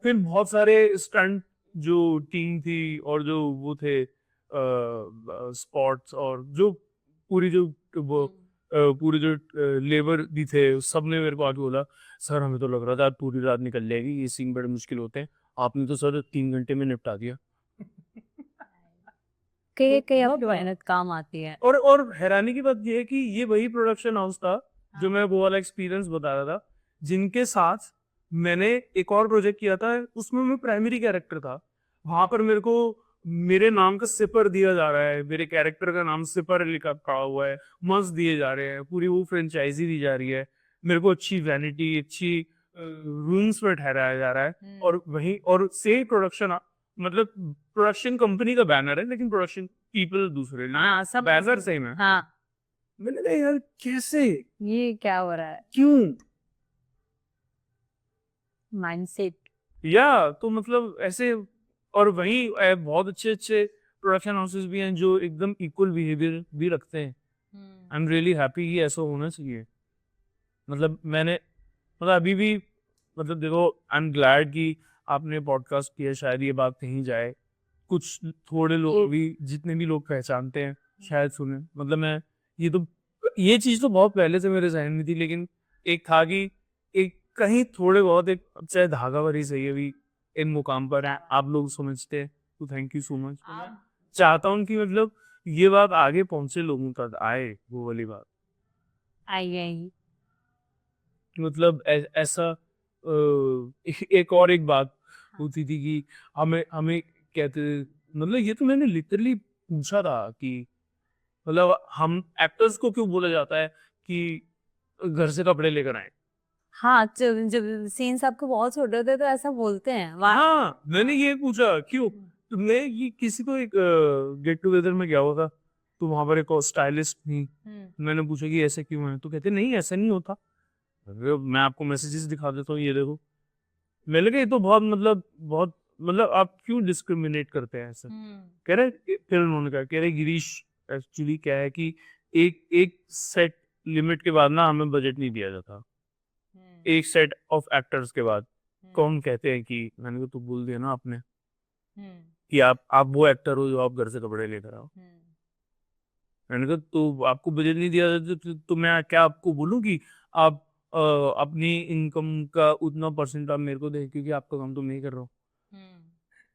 फिर बहुत सारे स्टंट जो टीम थी और जो वो थे स्पॉट्स और जो पूरी जो वो पूरे जो लेबर भी थे सबने मेरे को आके बोला सर हमें तो लग रहा था पूरी रात निकल जाएगी ये सीन बड़े मुश्किल होते हैं आपने तो सर 3 घंटे में निपटा दिया कई आपकी मेहनत काम आती है और हैरानी की बात ये है कि ये वही प्रोडक्शन हाउस था जो मैं वो वाला एक्सपीरियंस बता रहा था जिनके साथ मैंने एक और प्रोजेक्ट किया था उसमें मैं प्राइमरी कैरेक्टर था वहां पर मेरे को मेरे नाम का सिपर दिया जा रहा है मेरे कैरेक्टर का नाम सिपर लिखा पड़ा हुआ है मस्त दिए जा रहे हैं पूरी वो फ्रेंचाइजी दी जा रही है मेरे को अच्छी वैनिटी अच्छी रूम्स पर ठहराया जा रहा है और वही और से प्रोडक्शन मतलब प्रोडक्शन कंपनी का बैनर है लेकिन प्रोडक्शन पीपल दूसरे हाँ सब बैनर सेम है हाँ मैंने कहा यार कैसे ये क्या हो रहा है क्यों माइंडसेट या तो मतलब ऐसे और वहीं बहुत अच्छे अच्छे प्रोडक्शन हाउसेस भी हैं जो एकदम इक्वल बिहेवियर भी रखते हैं आई एम रियली हैप्पी कि ऐसा होना चाहिए मतलब मैंने मतलब अभी भी मतलब देखो आई एम ग्लैड कि आपने पॉडकास्ट किया शायद ये बात कहीं जाए कुछ थोड़े लोग भी जितने भी लोग पहचानते हैं शायद सुने मतलब मैं ये चीज तो बहुत पहले से मेरे जहन में थी लेकिन एक था कि एक कहीं थोड़े बहुत एक चाहे धागा भरी सही अभी इन मुकाम पर है आप लोग समझते हैं तो थैंक यू सो मच चाहता हूँ कि मतलब ये बात आगे पहुंचे लोगों तक आए वो वाली बात आई मतलब ऐसा एक और एक बात होती थी कि हमें हमें कहते मतलब ये तो मैंने लिटरली पूछा था कि मतलब हम एक्टर्स को क्यों बोला जाता है कि घर से कपड़े लेकर आए हाँ जब जब सीन्स आपको बहुत छोटे होते हैं तो ऐसा बोलते हैं हाँ मैंने ये पूछा क्यों तो मैं ये किसी को एक गेट टुगेदर में गया हुआ था तो वहां पर एक स्टाइलिस्ट थी मैंने पूछा कि ऐसे क्यों है तो कहते नहीं ऐसा नहीं होता मैं आपको मैसेजेस दिखा देता हूँ ये देखो मैंने कहा ये तो बहुत मतलब आप क्यों डिस्क्रिमिनेट करते हैं ऐसा कह रहे फिर उन्होंने कहा कह रहे गिरीश एक्चुअली क्या है कि एक सेट लिमिट के बाद ना हमें बजट नहीं दिया जाता एक सेट ऑफ एक्टर्स के बाद कौन कहते हैं कि मैंने तो बोल दिया ना आपने कि आप वो एक्टर हो जो आप घर से कपड़े लेकर आओ मैंने कहा तो आपको बजट नहीं दिया जाता तो मैं क्या आपको बोलूं कि आप अपनी इनकम का उतना परसेंट आप मेरे को दे क्योंकि आपका काम तो मैं ही कर रहा हूँ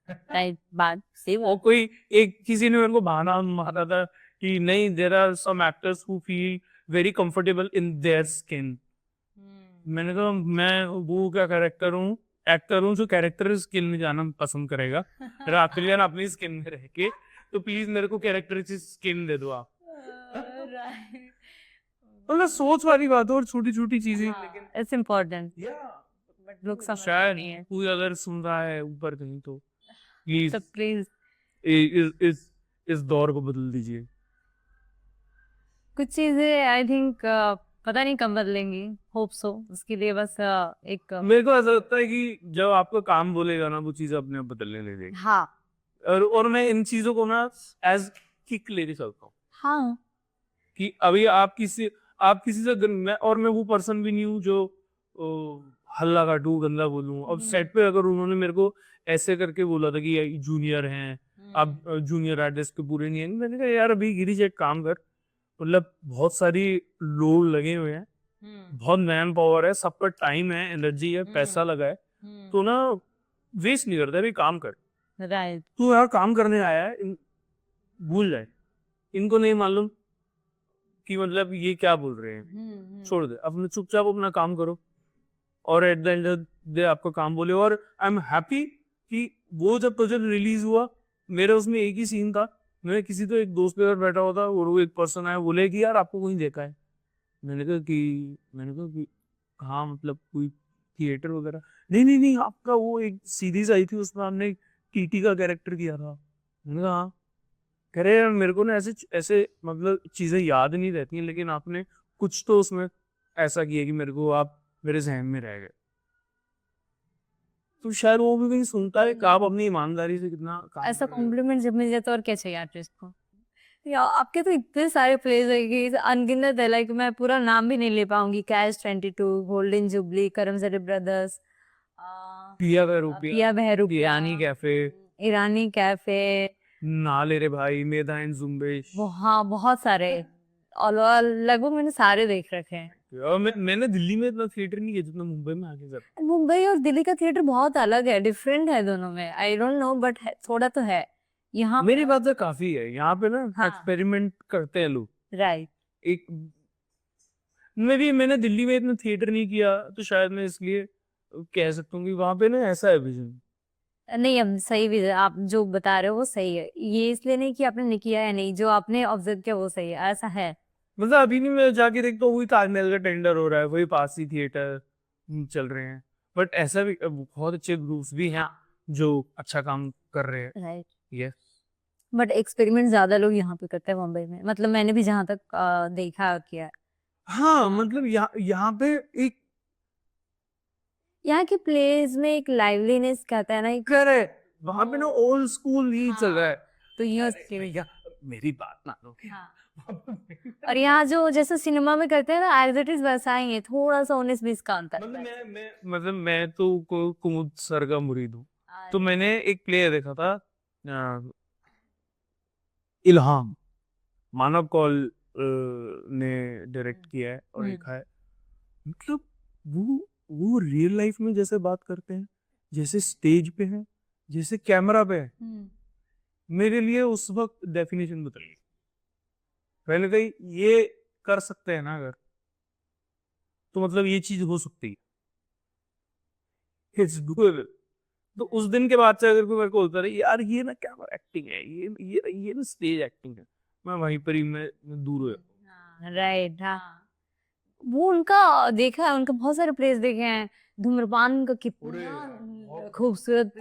राइट बात सही और कोई एक किसी ने मेरे को बहाना मारा था कि नहीं there are some actors who feel very comfortable in their skin मैंने कहा मैं वो क्या कैरेक्टर हूँ, एक्टर हूँ जो कैरेक्टर स्किन में जाना पसंद करेगा। रात के लिए ना अपनी स्किन में रह के, तो प्लीज मेरे को कैरेक्टर की स्किन दे दो आप। राइट मतलब सोच वाली बात है और छोटी छोटी चीजें, लेकिन इट्स इम्पोर्टेंट या बट लोग समझ शायद नहीं है कोई अगर सुन रहा है ऊपर कहीं तो प्लीज तो प्लीज इस दौर को बदल दीजिए। कुछ चीजें आई थिंक पता नहीं कब बदलेंगी, होप सो उसके लिए बस एक मेरे को ऐसा लगता है कि जब आपका काम बोलेगा ना, वो चीजें अपने आप बदलने लगेगी। हाँ और मैं इन चीजों को ना एज किक लेके चलता हूँ हाँ कि अभी आप किसी से मैं वो पर्सन भी नहीं हूँ जो हल्ला काटू गंदा बोलूं। अब सेट पे अगर उन्होंने मेरे को ऐसे करके बोला था कि जूनियर हैं, अब जूनियर आर्टिस्ट के पूरे नहीं है, मैंने कहा यार अभी गिरीश एक काम कर, मतलब बहुत सारी लोग लगे हुए हैं, बहुत मैन पावर है, सब पर टाइम है, एनर्जी है, पैसा लगा है, तो ना वेस्ट नहीं करता, अभी काम कर। राइट तू यार काम करने आया है, भूल जाए, इनको नहीं मालूम कि मतलब ये क्या बोल रहे हैं, छोड़ दे, अपने चुपचाप अपना काम करो और at the end of day आपका काम बोले। और आई एम हैप्पी कि वो जब प्रोजेक्ट रिलीज हुआ, मेरे उसमें एक ही सीन था, मैं किसी तो एक दोस्त के घर बैठा हुआ था और वो एक पर्सन आया, बोले कि यार आपको कोई देखा है। मैंने कहा कि हाँ मतलब कोई थिएटर वगैरह, नहीं नहीं नहीं, आपका वो एक सीरीज आई थी उसमें आपने टीटी का कैरेक्टर किया था। मैंने कहा हाँ। कह रहे यार मेरे को ना ऐसे ऐसे मतलब चीजें याद नहीं रहती हैं, लेकिन आपने कुछ तो उसमें ऐसा किया कि मेरे को आप मेरे जहन में रह गए। तो शायद वो भी कहीं सुनता है कि आप अपनी ईमानदारी से कितना काम ऐसा कर रहे हो। कॉम्प्लीमेंट जब मिल जाए तो और क्या चाहिए आर्टिस्ट को। या आपके तो इतने सारे प्लेज है कि अनगिनत है, लाइक मैं पूरा नाम भी नहीं ले पाऊंगी। कैश 22, गोल्डन जुबली, करमजरी ब्रदर्स, पिया बहरूपिया, पिया बहरूपिया, ईरानी कैफे, ईरानी कैफे, ना ले रे भाई, मेधा एंड जुम्बेश। वो हाँ बहुत सारे, और लगभग मैंने सारे देख रखे हैं। और मैंने दिल्ली में इतना थिएटर नहीं किया जितना मुंबई में आके कर। मुंबई और दिल्ली का थिएटर बहुत अलग है, डिफरेंट है दोनों में। आई डोंट नो बट थोड़ा तो है यहाँ। मेरी बात तो काफी है यहाँ पे ना, हाँ। एक्सपेरिमेंट करते हैं लोग। राइट एक मैंने दिल्ली में इतना थिएटर नहीं किया, तो शायद मैं इसलिए कह सकता हूँ कि वहां पे ना ऐसा है विजन। नहीं, अब सही भी है, आप जो बता रहे हो वो सही है। ये इसलिए नहीं कि आपने नहीं किया या नहीं, जो आपने ऑब्जर्व किया वो सही है, ऐसा है। मतलब अभी नहीं, मैं जाके देखता हूँ वही ताजमहल का टेंडर हो रहा है, वही पारसी थिएटर चल रहे हैं। बट ऐसा भी बहुत अच्छे ग्रुप्स भी हैं जो अच्छा काम कर रहे हैं। Right yes. बट एक्सपेरिमेंट ज्यादा लोग यहाँ पे करते हैं मुंबई में, मतलब मैंने भी जहाँ तक देखा और किया है। हाँ मतलब यहाँ पे एक यहाँ के प्लेस में एक लाइवलीनेस कहता है ना, एक कर है, वहां पे ना ओल्ड स्कूल ही चल रहा है। तो यहाँ अरे भैया मेरी बात मान लो। और यहाँ जो जैसे सिनेमा में करते हैं ना, एज इट इज वैसा ही है, थोड़ा सा 19-20 का अंतर मतलब है। मैं तो कुमुद सर का मुरीद हूँ। तो मैंने एक प्ले देखा था, इल्हाम, मानव कौल ने डायरेक्ट किया है और लिखा है। मतलब वो रियल लाइफ में जैसे बात करते हैं, जैसे स्टेज पे हैं, जैसे कैमरा पे है, मेरे लिए उस वक्त डेफिनेशन बदल गई। पहले कही ये कर सकते हैं ना अगर, तो मतलब ये चीज हो सकती है, इट्स डूएबल। तो उस दिन के बाद से अगर कोई मेरे को बोलता रहे यार ये ना कैमरा एक्टिंग है, ये ना स्टेज एक्टिंग है, मैं वहीं पर ही मैं दूर हो जाता हूँ। राइट हाँ वो उनका देखा है, उनके बहुत सारे प्लेस देखे हैं। धूम्रपान का कितना खूबसूरत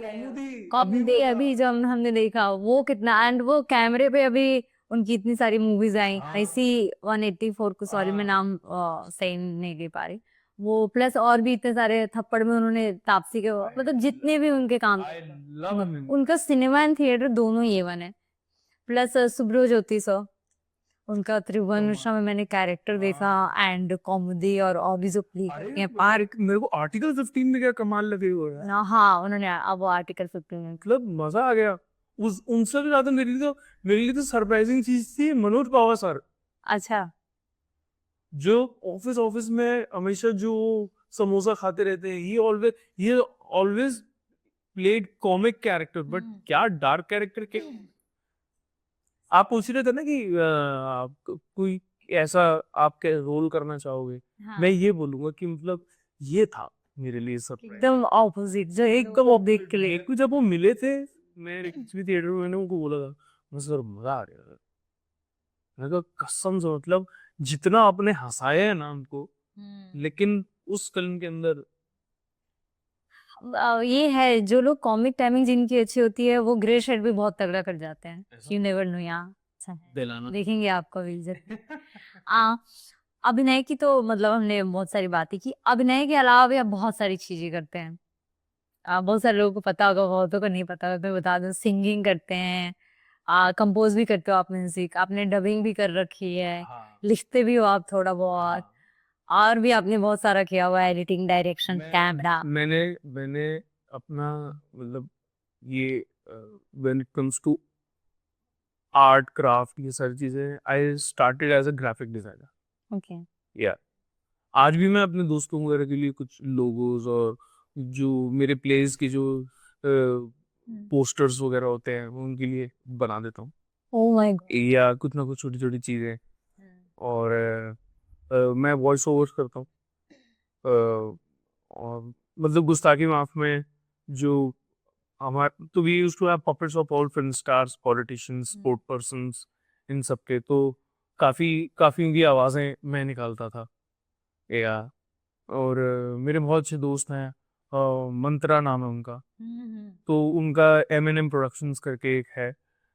कॉमेडी अभी जब हमने देखा वो कितना, एंड वो कैमरे पे अभी उनकी इतनी सारी मूवीज आई। ऐसी 184 को, सॉरी मैं नाम सही नहीं ले पा रही, वो प्लस और भी इतने सारे, थप्पड़ में उन्होंने तापसी के, मतलब जितने भी उनके काम, I love him. उनका सिनेमा एंड थिएटर दोनों ही A1 है। प्लस सुब्रो ज्योति सर, उनका त्रिभुवनशा में मैंने कैरेक्टर देखा, एंड कॉमेडी और भी जो प्ले करते हैं पार मेरे को आर्टिकल 15 में क्या कमाल लगे हुए हैं। ना। हाँ उन्होंने अब वो आर्टिकल 15 में मतलब मजा आ गया। उस उनसे भी ज्यादा मेरे लिए तो सरप्राइजिंग चीज थी मनोज पावा सर, अच्छा जो ऑफिस ऑफिस में हमेशा जो समोसा खाते रहते हैं, ही always played comic character, but क्या डार्क कैरेक्टर के। आप पूछ रहे थे ना कि आप कोई ऐसा आप रोल करना चाहोगे। हाँ। मैं ये बोलूंगा कि मतलब ये था मेरे लिए सरप्राइज। एकदम ऑपोजिट जो एकदम आप देख के लिए एक को जब वो मिले थे, मैं किसी थिएटर में, मैंने उनको बोला था, मैं सर मजा आ गया। मैंने कहा कसम से, मतलब जितना आपने हंसाया है ना उनको, लेकिन उस फिल्म के अंदर ये है जो लोग कॉमिक टाइमिंग जिनकी अच्छी होती है वो ग्रे शेड भी बहुत तगड़ा कर जाते हैं। ऐसा? यू नेवर नो यार, अच्छा है। दिलाना देखेंगे आपका विजन। आ अभिनय की तो मतलब हमने बहुत सारी बातें की, अभिनय के अलावा भी आप बहुत सारी चीजें करते हैं। बहुत सारे लोगों को पता होगा, बहुतों को नहीं पता होगा, तो बता दूं सिंगिंग करते हैं, कंपोज भी करते हो आप म्यूजिक, आपने डबिंग भी कर रखी है, हाँ लिखते भी हो आप थोड़ा बहुत, हाँ। और भी आपने बहुत सारा किया हुआ है, एडिटिंग, डायरेक्शन, कैमरा। मैंने मैंने अपना मतलब ये when it comes to art craft, ये सारी चीजें, I started as a graphic designer. Okay. या आज भी मैं अपने दोस्तों वगैरह के लिए कुछ लोगोज और जो मेरे प्लेस के जो पोस्टर्स वगैरह होते हैं वो उनके लिए बना देता हूँ, ओह माय या कुछ ना कुछ छोटी छोटी चीजें। और मैं वॉइस ओवर्स करता हूँ। और मतलब गुस्ताखी माफ में जो हमारे, तो we used to have puppets of all film stars, politicians, sport persons, इन सब के, तो काफी काफी उनकी आवाजें मैं निकालता था। या और मेरे बहुत अच्छे दोस्त हैं, मंत्रा नाम है उनका, तो उनका M&M प्रोडक्शंस करके एक है,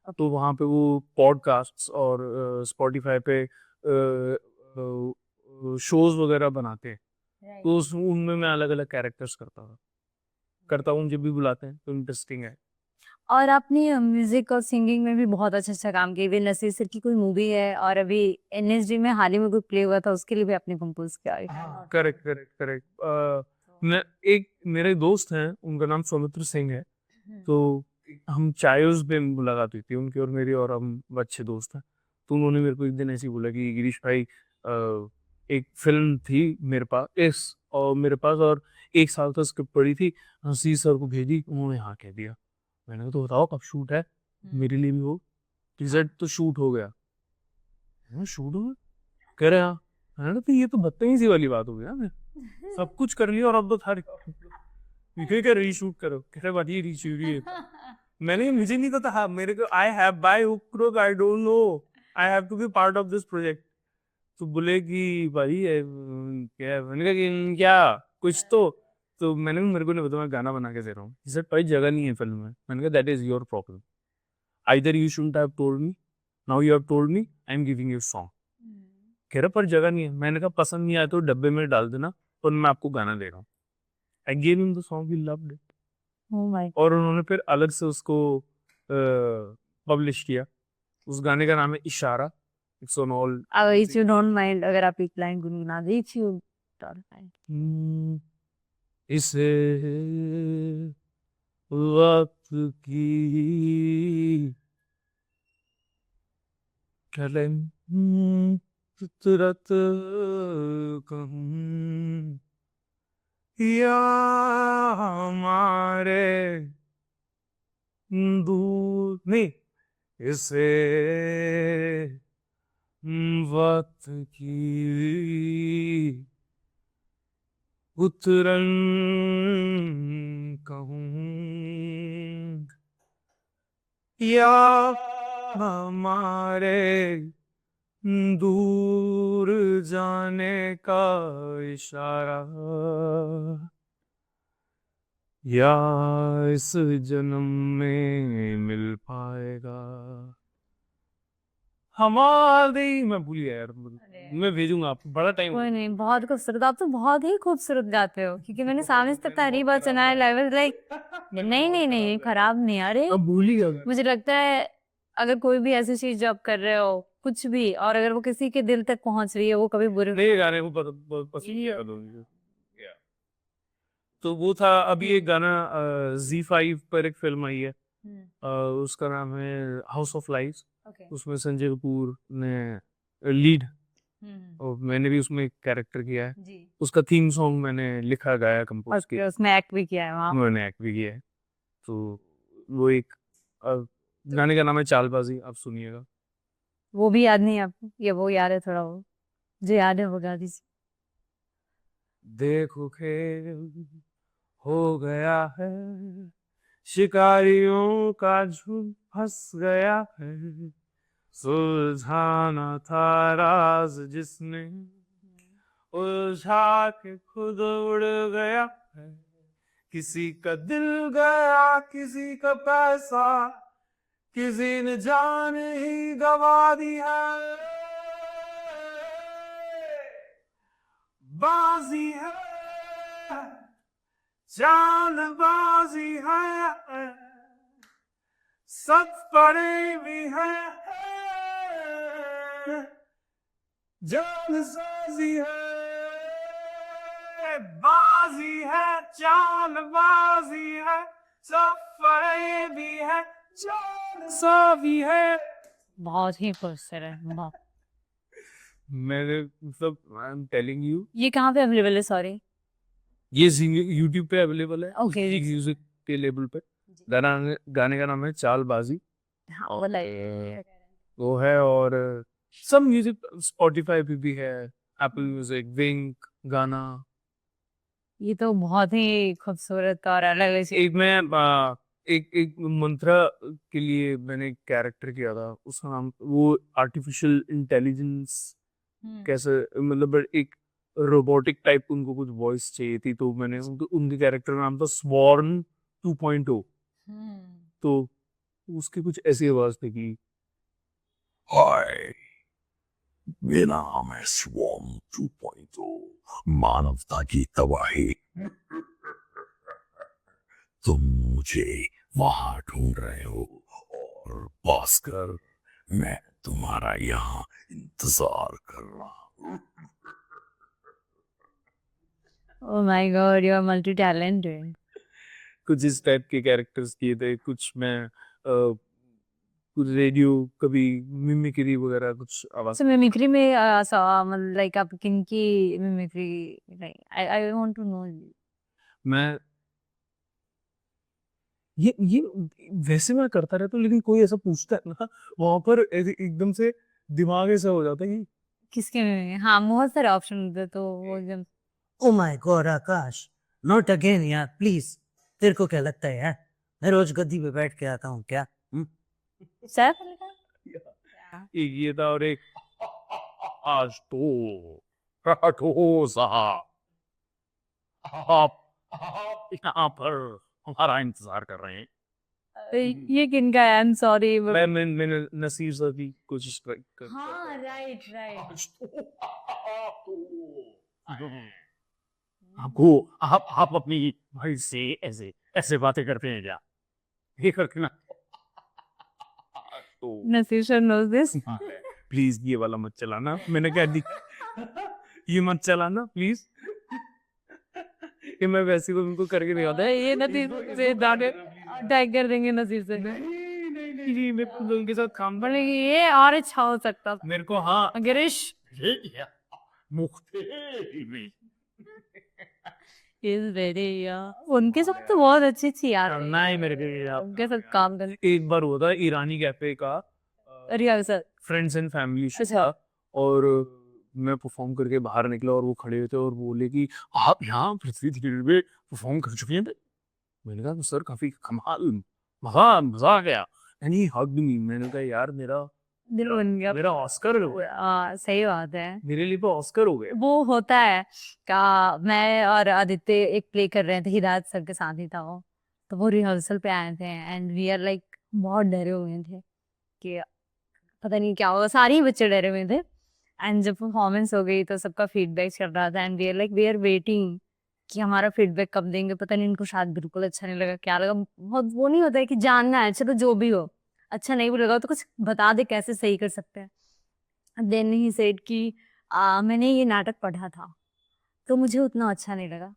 तो वहाँ पे वो पॉडकास्ट्स और स्पॉटिफाई पे शोज वगैरह बनाते हैं, तो उनमें मैं अलग अलग कैरेक्टर्स करता हूँ, जब भी बुलाते हैं तो इंटरेस्टिंग है। और आपने म्यूजिक और सिंगिंग में भी बहुत अच्छा अच्छा काम किया। वे नसीर सर की कोई मूवी है, और अभी NSD में हाल ही में कोई प्ले हुआ था, उसके लिए भी आपने कंपोज किया है। Correct correct correct. मैं एक मेरे दोस्त हैं, उनका नाम सौमित्र सिंह है, तो हम चायोस पे मुलाकात हुई थी उनकी और मेरी, और हम अच्छे दोस्त हैं। तो उन्होंने मेरे को एक दिन ऐसे ही बोला कि गिरीश भाई, एक फिल्म थी मेरे पास, और 1 साल तक स्क्रिप्ट पड़ी थी, नसीर सर को भेजी, उन्होंने हाँ कह दिया। मैंने कहा तो बताओ कब शूट है, मेरे लिए भी हो। रिजल्ट तो शूट हो गया। शूट हो गया, कह रहे हाँ। मैंने कहा तो ये तो बदतमीजी वाली बात हो गई ना, सब कुछ कर लिया और अब तो था क्या रीशूट करो, कह रहे बात ये रीशूट ये। मैंने, मुझे नहीं पता, हाँ मेरे को, I have by hook crook, I don't know, I have to be part of this project. तो बोले कि भाई क्या, मैंने कहा कि क्या कुछ तो मैंने, मेरे को नहीं पता, मैं गाना बना के दे रहा हूँ। He said, भाई जगह नहीं है फिल्म में। मैंने कहा that is your problem, either you shouldn't have told me, now you have told me, I am giving you song. कह रहा पर जगह नहीं है। मैंने कहा पसंद नहीं आया तो डब्बे में डाल देना, और मैं आपको गाना दे रहा हूँ। I gave him the song, he loved it, oh my और उन्होंने फिर अलग से उसको पब्लिश किया। उस गाने का नाम है इशारा, it's on all. God. If you don't mind, अगर आप एक लाइन गुनगुना दे, इफ यू डोंट माइंड। इसे वक्त की कलम फितरत कहूँ, या हमारे दूर नहीं, इसे वक्त की उतरन कहूँ, या हमारे दूर जाने का इशारा, या इस जन्म में मिल पाएगा हमारी। मैं भूल गया यार, मैं भेजूंगा आपको, बड़ा टाइम कोई नहीं, बहुत खूबसूरत, आप तो बहुत ही खूबसूरत गाते हो, क्योंकि मैंने सामने से तारीफ बार सुना है, लेवल लाइक नहीं नहीं नहीं, खराब नहीं। अरे अब भूल ही गया मैं। मुझे लगता है अगर कोई भी ऐसी चीज जो आप कर रहे हो कुछ भी, और अगर वो किसी के दिल तक पहुंच रही है, वो कभी बुरे नहीं गाने को पसंद किया था मुझे। Yeah. तो वो था, अभी एक गाना Z5 पर एक फिल्म आई है, उसका नाम है हाउस ऑफ लाइव्स। उसमें संजय कपूर ने लीड, और मैंने भी उसमें एक कैरेक्टर किया है। जी, उसका थीम सॉन्ग मैंने लिखा, गाया, कंपोज किया, उसमें एक्ट भी किया है वहाँ। मैंने एक्ट भी किया है। तो वो एक गाने का नाम है चालबाजी, आप सुनिएगा। वो भी याद नहीं है आपको, ये वो याद है थोड़ा, वो जो याद है वो गा दीजिए। देखो खेल हो गया है, शिकारियों का झुंड फंस गया है, सुलझाना था राज जिसने उलझा के खुद उड़ गया है, किसी का दिल गया, किसी का पैसा, किसी ने जान ही गवा दी है, बाजी है, चालबाजी है, सब पड़े भी है, जालसाजी है, बाजी है, चालबाजी है, सब पड़े भी है, जालसा भी है। बहुत ही खूबसूरत है, बहुत। मैंने मतलब आई एम टेलिंग यू, ये कहाँ पे अवेलेबल है? सॉरी। ये यूट्यूब पे अवेलेबल है, Okay, म्यूजिक के लेबल पे। गाने का नाम है चालबाजी, हाँ, वो लाइक वो है। और सब म्यूजिक स्पॉटिफाई पे भी है, एप्पल म्यूजिक, विंक, गाना। ये तो बहुत ही खूबसूरत और अलग अलग चीज। एक मैं एक मंत्रा के लिए मैंने एक कैरेक्टर किया था, उसका नाम वो आर्टिफिशियल इंटेलिजेंस कैसे, मतलब एक रोबोटिक टाइप उनको कुछ वॉइस चाहिए थी, तो मैंने उनके कैरेक्टर का नाम था स्वॉर्न 2.0। तो उसकी कुछ ऐसी आवाज थी कि हाय, मेरा नाम है स्वॉर्म 2.0, मानवता की तबाही। तुम मुझे वहां ढूंढ रहे हो, और भास्कर, मैं तुम्हारा यहाँ इंतजार कर रहा हूँ। Oh my god, you are multi talented. कुछ इस टाइप के कैरेक्टर्स किए थे। कुछ मैं कुछ रेडियो, कभी मिमिक्री वगैरह कुछ आवाज। सो मिमिक्री में मतलब लाइक आप किनकी mimicry, like I want to know. मैं ये वैसे मैं करता रहता हूँ, लेकिन कोई ऐसा पूछता है ना, वहां पर एकदम से दिमाग ऐसा हो जाता है कि किसके में? हाँ, बहुत सारे ऑप्शन होते हैं, तो वो एकदम। ओ my God Akash, not again यार प्लीज। तेरे को क्या लगता है यार, मैं रोज गद्दी पे बैठ के आता हूँ क्या? सर एक ये था, और एक आज तो राठौर साहब, आप यहाँ पर हमारा इंतजार कर रहे हैं। ये किनका है? I am sorry. मैंने नसीर सर की कोशिश हाँ, राइट राइट। आज तो आपको आप अपनी भाई से ऐसे ऐसे बातें करते हैं क्या? ये करके ना, तो Naseer sir knows this. Please ये वाला मत चलाना, मैंने कह दी, ये मत चलाना प्लीज। ये मैं वैसे को उनको करके नहीं आता है। ये नसीर से दाने अटैक कर देंगे नसीर से। नहीं, मैं उनके साथ काम बोले कि ये और अच्छा हो सकता था। मेरे को, हाँ, गिरीश ये क्या मुख्तेरी में इज वेरी, उनके साथ तो बहुत अच्छी थी यार। करना है मेरे को। उनके साथ काम करने। एक बार हुआ था ईरानी कैफे का, rehearsal. Friends and family show अच्छा। था, और मैं परफॉर्म करके बाहर निकला और वो खड़े हुए थे और बोले कि आप यहाँ पृथ्वी थिएटर में परफॉर्म कर चुके हैं। मैंने कहा सर काफी कमाल, मजा मजा आ गया। एंड ही हग्ड मी। मैंने कहा यार मेरा दिल बन गया। मेरा ऑस्कर हो गया, सही बात है। मेरे लिए तो ऑस्कर हो गया। वो होता है क्या, मैं और आदित्य एक प्ले कर रहे थे, हिदायत सर के साथ ही था वो। तो वो रिहर्सल पे आए थे एंड वी आर लाइक बहुत डरे हुए थे कि पता नहीं क्या होगा, सारे ही बच्चे डरे हुए थे। एंड जब परफॉर्मेंस हो गई तो सबका फीडबैक चल रहा था एंड वी आर वेटिंग कि हमारा फीडबैक कब देंगे। पता नहीं इनको शायद बिल्कुल अच्छा नहीं लगा, क्या लगा, बहुत वो नहीं होता है कि जानना है, चलो जो भी हो, अच्छा नहीं भी लगा तो कुछ बता दे कैसे सही कर सकते हैं। देन ही सेड कि मैंने ये नाटक पढ़ा था तो मुझे उतना अच्छा नहीं लगा,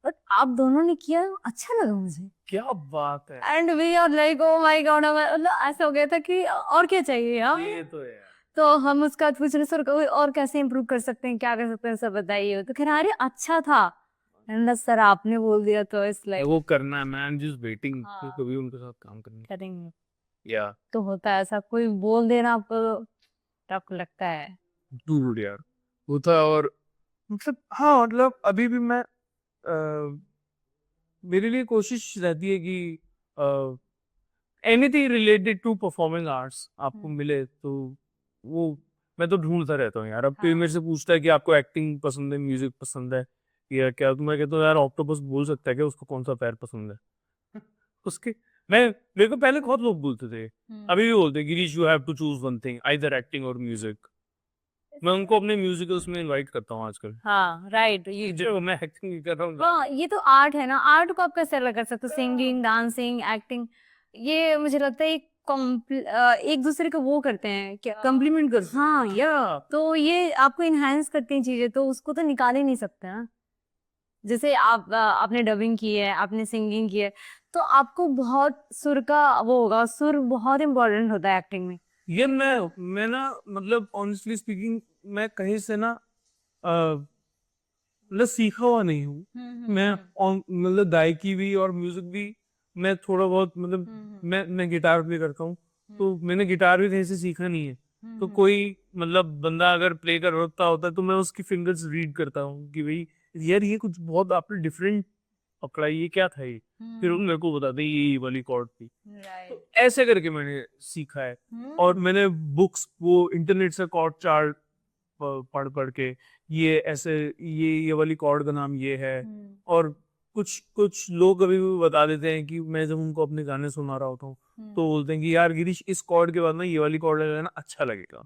बट आप दोनों ने किया अच्छा लगा मुझे। क्या बात है, and we are like oh my god, मतलब ऐसा हो गया था कि और क्या चाहिए यार। ये तो है। तो हम उसका बाद पूछ रहे सर को और कैसे इम्प्रूव कर सकते हैं, क्या कर सकते हैं, सब बताइए। तो कह रहा अरे अच्छा था। एंड सर आपने बोल दिया तो इस लाइक वो करना है, मैं आई एम जस्ट वेटिंग हाँ। कभी उनके साथ काम करने। करेंगे। या तो होता है ऐसा, कोई बोल देना आपको टफ लगता है। दूर यार, वो था। और मतलब हाँ, मतलब अभी भी मैं मेरे लिए कोशिश रहती है कि anything related to performing arts आपको मिले तो वो मैं तो ढूंढता रहता हूँ यार। अब कोई मेरे से पूछता है कि आपको एक्टिंग पसंद है, म्यूजिक पसंद है या क्या, तो मैं कहता हूँ यार ऑक्टोपस बोल सकता है क्या उसको कौन सा पैर पसंद है। उसके मैं मेरे को पहले बहुत लोग बोलते थे, अभी भी बोलते हैं Girish you have to choose one thing, either acting और म्यूजिक। मैं उनको अपने म्यूजिकल्स में इनवाइट करता हूँ आजकल। हाँ राइट, ये जो मैं एक्टिंग नहीं कर रहा हूँ। हाँ, ये तो आर्ट है ना, आर्ट को आप कैसे अलग कर सकते हो? सिंगिंग, डांसिंग, एक्टिंग, ये मुझे लगता है एक दूसरे को वो करते हैं, क्या कॉम्प्लीमेंट करते हैं। हाँ या तो ये आपको इनहेंस करती हैं चीजें, तो उसको तो निकाल ही नहीं सकते ना। जैसे आपने डबिंग की है, आपने सिंगिंग की है, तो आपको बहुत सुर का वो होगा, सुर बहुत इम्पोर्टेंट होता है एक्टिंग में। ये मैं ना मतलब ऑनेस्टली स्पीकिंग मैं कहीं से ना मतलब सीखा हुआ नहीं हूँ। मैं मतलब गायकी भी और म्यूजिक भी मैं थोड़ा बहुत मतलब मैं गिटार भी करता हूँ, तो मैंने गिटार भी कहीं से सीखा नहीं है। तो कोई मतलब बंदा अगर प्ले कर रहा होता है तो मैं उसकी फिंगर्स रीड करता हूँ कि भाई यार ये कुछ बहुत आपने डिफरेंट पकड़ा, ये क्या था ये, फिर वो मेरे को बताते ये वाली कॉर्ड थी। तो ऐसे करके मैंने सीखा है। और मैंने बुक्स वो इंटरनेट से कॉर्ड चार्ट पढ़ पढ़ के ये ऐसे ये वाली कॉर्ड का नाम ये है। और कुछ कुछ लोग अभी भी बता देते हैं कि मैं जब उनको अपने गाने सुना रहा होता हूँ तो बोलते हैं कि यार गिरीश इस कॉर्ड के बाद ना ये वाली कॉर्ड लगाना अच्छा लगेगा।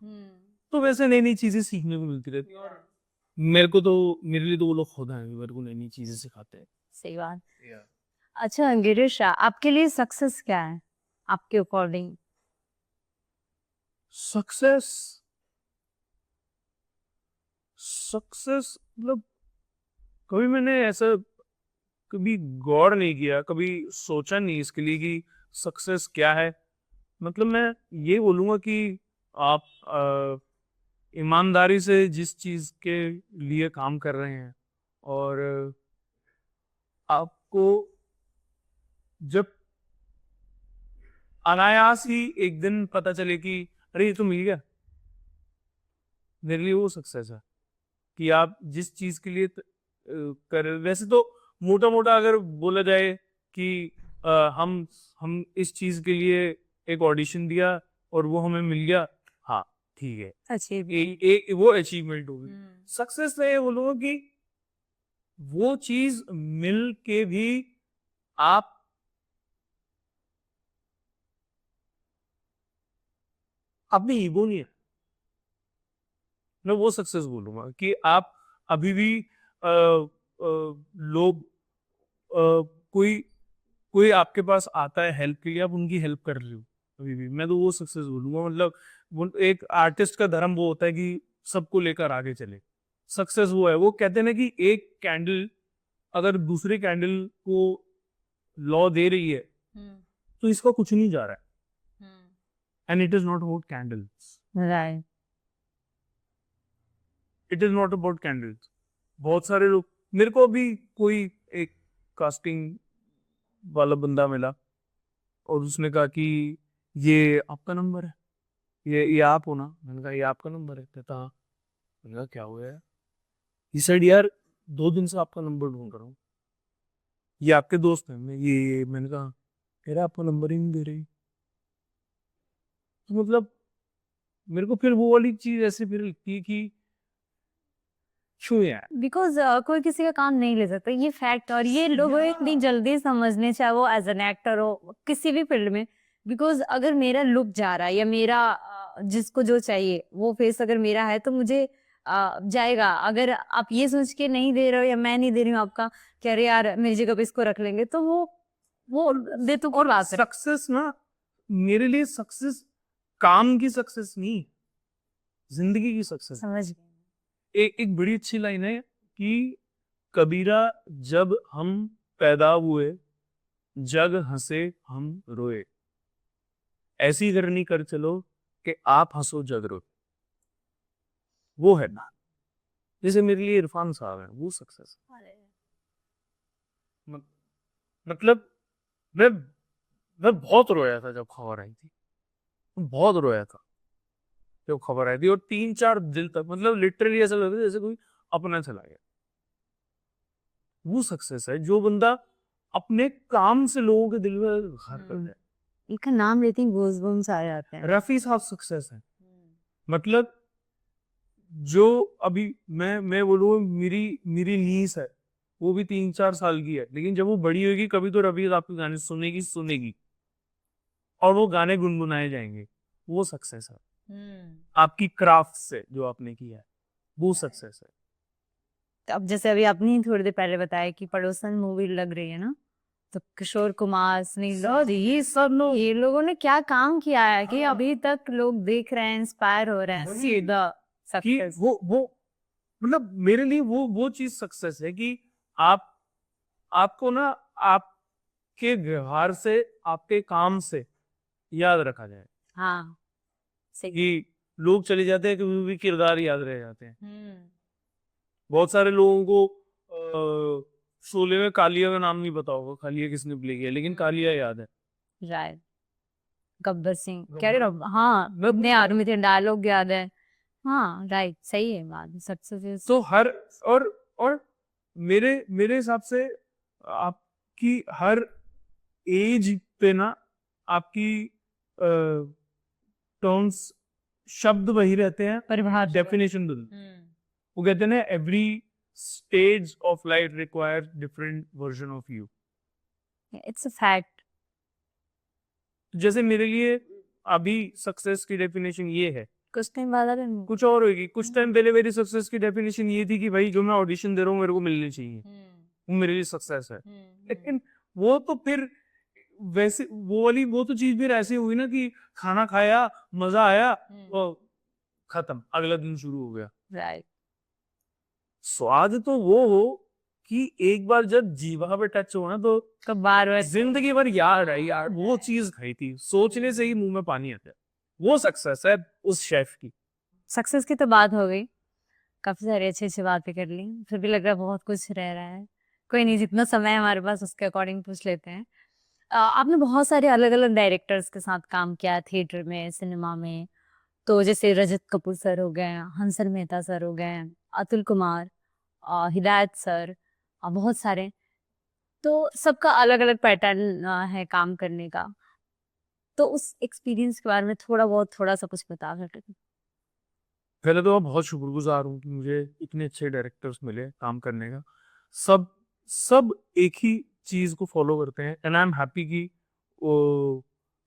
तो वैसे नई नई चीजें सीखने को मिलती रहती है और मेरे लिए तो वो लोग खुद हैं मेरे को नई नई चीजें सिखाते हैं। सही बात। अच्छा गिरीश, आपके लिए सक्सेस क्या है आपके अकॉर्डिंग? सक्सेस सक्सेस मतलब कभी मैंने ऐसा कभी गौर नहीं किया, कभी सोचा नहीं इसके लिए कि सक्सेस क्या है। मतलब मैं ये बोलूंगा कि आप ईमानदारी से जिस चीज के लिए काम कर रहे हैं और आपको जब अनायास ही एक दिन पता चले कि अरे ये तो मिल गया, मेरे लिए वो सक्सेस है। कि आप जिस चीज के लिए कर वैसे तो मोटा मोटा अगर बोला जाए कि हम इस चीज के लिए एक ऑडिशन दिया और वो हमें मिल गया, हाँ ठीक है, वो अचीवमेंट होगी। सक्सेस मैं ये बोलूंगा कि वो चीज मिल के भी आप अपनी ईगो नहीं है, मैं वो सक्सेस बोलूंगा कि आप अभी भी लोग कोई कोई आपके पास आता है हेल्प के लिए, आप उनकी हेल्प कर रहे हो अभी भी, मैं तो वो सक्सेस बोलूंगा। मतलब वो एक आर्टिस्ट का धर्म वो होता है कि सबको लेकर आगे चले। सक्सेस वो है, वो कहते हैं ना कि एक कैंडल अगर दूसरे कैंडल को लौ दे रही है तो इसका कुछ नहीं जा रहा है। And it is not about candles, right. It is not about candles. बहुत सारे लोग, मेरे को अभी कोई एक कास्टिंग वाला बंदा मिला और उसने कहा कि ये आपका नंबर है, ये आप हो ना? मैंने कहा ये आपका नंबर है, कहता हाँ। मैंने कहा क्या हुआ है? ये said यार 2 दिन से आपका नंबर ढूंढ रहा हूँ, ये आपके दोस्त हैं? मैंने कहा कह रहा आपका नंबर ही नहीं दे रही। तो मतलब मेरे को फिर वो वाली चीज ऐसे फिर लगती है कि क्यों यार। बिकॉज कोई किसी का काम नहीं ले सकता, ये फैक्ट। और ये लोग इतनी जल्दी समझने, चाहे वो एज एन एक्टर हो किसी भी फील्ड में। बिकॉज अगर मेरा लुक जा रहा है या मेरा जिसको जो चाहिए वो फेस अगर मेरा है तो मुझे जाएगा। अगर आप ये सोच के नहीं दे रहे हो या मैं नहीं दे रही हूँ आपका, कि अरे यार मेरी जगह पे इसको रख लेंगे, तो वो बेतुकी और बात है। सक्सेस ना मेरे लिए सक्सेस काम की सक्सेस नहीं, जिंदगी की सक्सेस। समझ गए। एक बड़ी अच्छी लाइन है कि कबीरा जब हम पैदा हुए जग हंसे हम रोए, ऐसी करनी कर चलो कि आप हंसो जग रोए। वो है ना, जैसे मेरे लिए इरफान साहब है, वो सक्सेस। मतलब मैं मैं बहुत रोया था जब खबर आई थी, बहुत रोया था जब खबर आई थी। और 3-4 दिन तक मतलब लिटरली ऐसा लगता था जैसे कोई अपना चला गया, वो सक्सेस है। जो बंदा अपने काम से लोगों के दिल में घर कर जाए, इनका नाम लेते ही गूज़बम्स आ जाते हैं। रफी साहब सक्सेस है। मतलब जो अभी मैं बोलूँ, मेरी मेरी नीस है, वो भी 3-4 साल की है, लेकिन जब वो बड़ी होगी कभी तो रफी साहब के गाने सुनेगी और वो गाने गुनगुनाए जाएंगे, वो सक्सेस है। आपकी क्राफ्ट से जो आपने किया है, वो सक्सेस है। तो अब जैसे अभी आपने ही थोड़ी देर पहले बताया कि पड़ोसन मूवी लग रही है ना, तो किशोर कुमार, सुनील दत्त, ये लोगों ने क्या काम किया है कि अभी तक लोग देख रहे हैं, इंस्पायर हो रहे हैं। सीधा कि सक्सेस। वो मतलब मेरे लिए वो चीज सक्सेस है कि आप आपको ना आपके व्यवहार से, आपके काम से याद रखा जाए। हाँ, सही। कि लोग चले जाते हैं, कभी भी किरदार याद रह जाते हैं। बहुत सारे लोगों को शोले में कालिया का नाम नहीं पता होगा, कालिया किसने प्ले किया, लेकिन कालिया याद है। राइट। गब्बर सिंह कह रहे हो, हाँ, अपने आदमी में थे, डायलॉग याद है। हाँ, राइट, सही है बात। सक्सेस तो हर और मेरे मेरे हिसाब से आपकी हर एज पे ना आपकी टर्म्स, शब्द वही रहते हैं, परिभाषा। डेफिनेशन बदल। वो कहते हैं ना, every stage of life require different version of you. It's a fact. जैसे मेरे लिए अभी सक्सेस की डेफिनेशन ये है, कुछ टाइम बाद अगर कुछ और होगी। कुछ टाइम पहले मेरी सक्सेस की डेफिनेशन ये थी कि भाई जो मैं ऑडिशन दे रहा हूँ मेरे को मिलनी चाहिए, वो मेरे लिए सक्सेस है। लेकिन वो तो फिर वैसे वो तो चीज फिर ऐसी हुई ना कि खाना खाया, मजा आया, और खत्म, अगला दिन शुरू हो गया। राइट। स्वाद तो वो हो कि एक बार जब जीवा पे टच हो ना, तो कब बार बार जिंदगी भर याद है यार वो चीज खाई थी, सोचने से ही मुंह में पानी आता है। वो सक्सेस है उस शेफ की। सक्सेस की तो बात हो गई, काफी सारी अच्छी अच्छी बातें कर ली, फिर भी लग रहा है बहुत कुछ रह रहा है। कोई नहीं, जितना समय है हमारे पास उसके अकॉर्डिंग पूछ लेते हैं। आपने बहुत सारे अलग अलग डायरेक्टर्स के साथ काम किया, थिएटर में, सिनेमा में। तो जैसे रजत कपूर सर हो गए, हंसल मेहता सर हो गए, अतुल कुमार, हिदायत सर, बहुत सारे। तो सबका अलग अलग पैटर्न है काम करने का। तो उस एक्सपीरियंस के बारे में थोड़ा सा कुछ बता सकते हैं? पहले तो मैं बहुत शुक्रगुजार हूँ कि मुझे इतने अच्छे डायरेक्टर्स मिले काम करने का। सब सब एक ही चीज को फॉलो करते हैं, एंड आई एम हैप्पी कि वो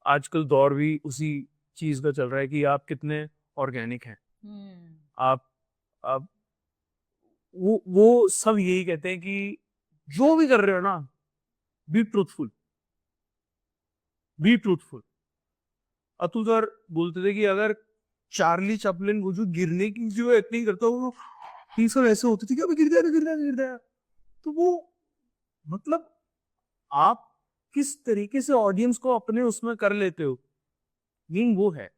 आजकल दौर भी उसी चीज का चल रहा है कि आप कितने ऑर्गेनिक हैं। आप आप वो सब यही कहते हैं कि जो भी कर रहे हो ना, be truthful, be truthful. Atul sir बोलते थे कि अगर चार्ली चैपलिन वो जो गिरने की जो एक्टिंग करता वो ये सब ऐसे होते थे कि अभी गिर जाएगा गिर जाएगा गिर जाएगा। तो वो मतलब आप किस तरीके से ऑडियंस को अपने उसमें कर लेते हो, मीन वो है।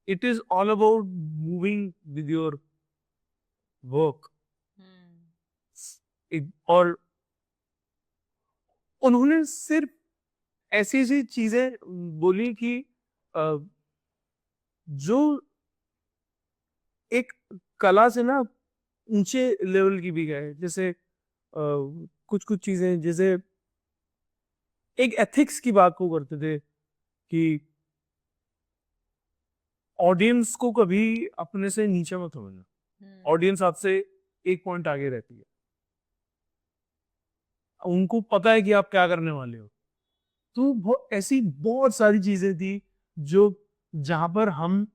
It is all about moving with your work. और उन्होंने सिर्फ ऐसी ऐसी चीजें बोली कि अ, जो एक कला से ना ऊंचे लेवल की भी गए। जैसे कुछ कुछ चीजें, जैसे एक एथिक्स की बात को करते थे कि ऑडियंस को कभी अपने से नीचे मत समझना, ऑडियंस आपसे एक पॉइंट आगे रहती है, उनको पता है कि आप क्या करने वाले हो। तो ऐसी बहुत सारी चीजें थी जो जहां पर हम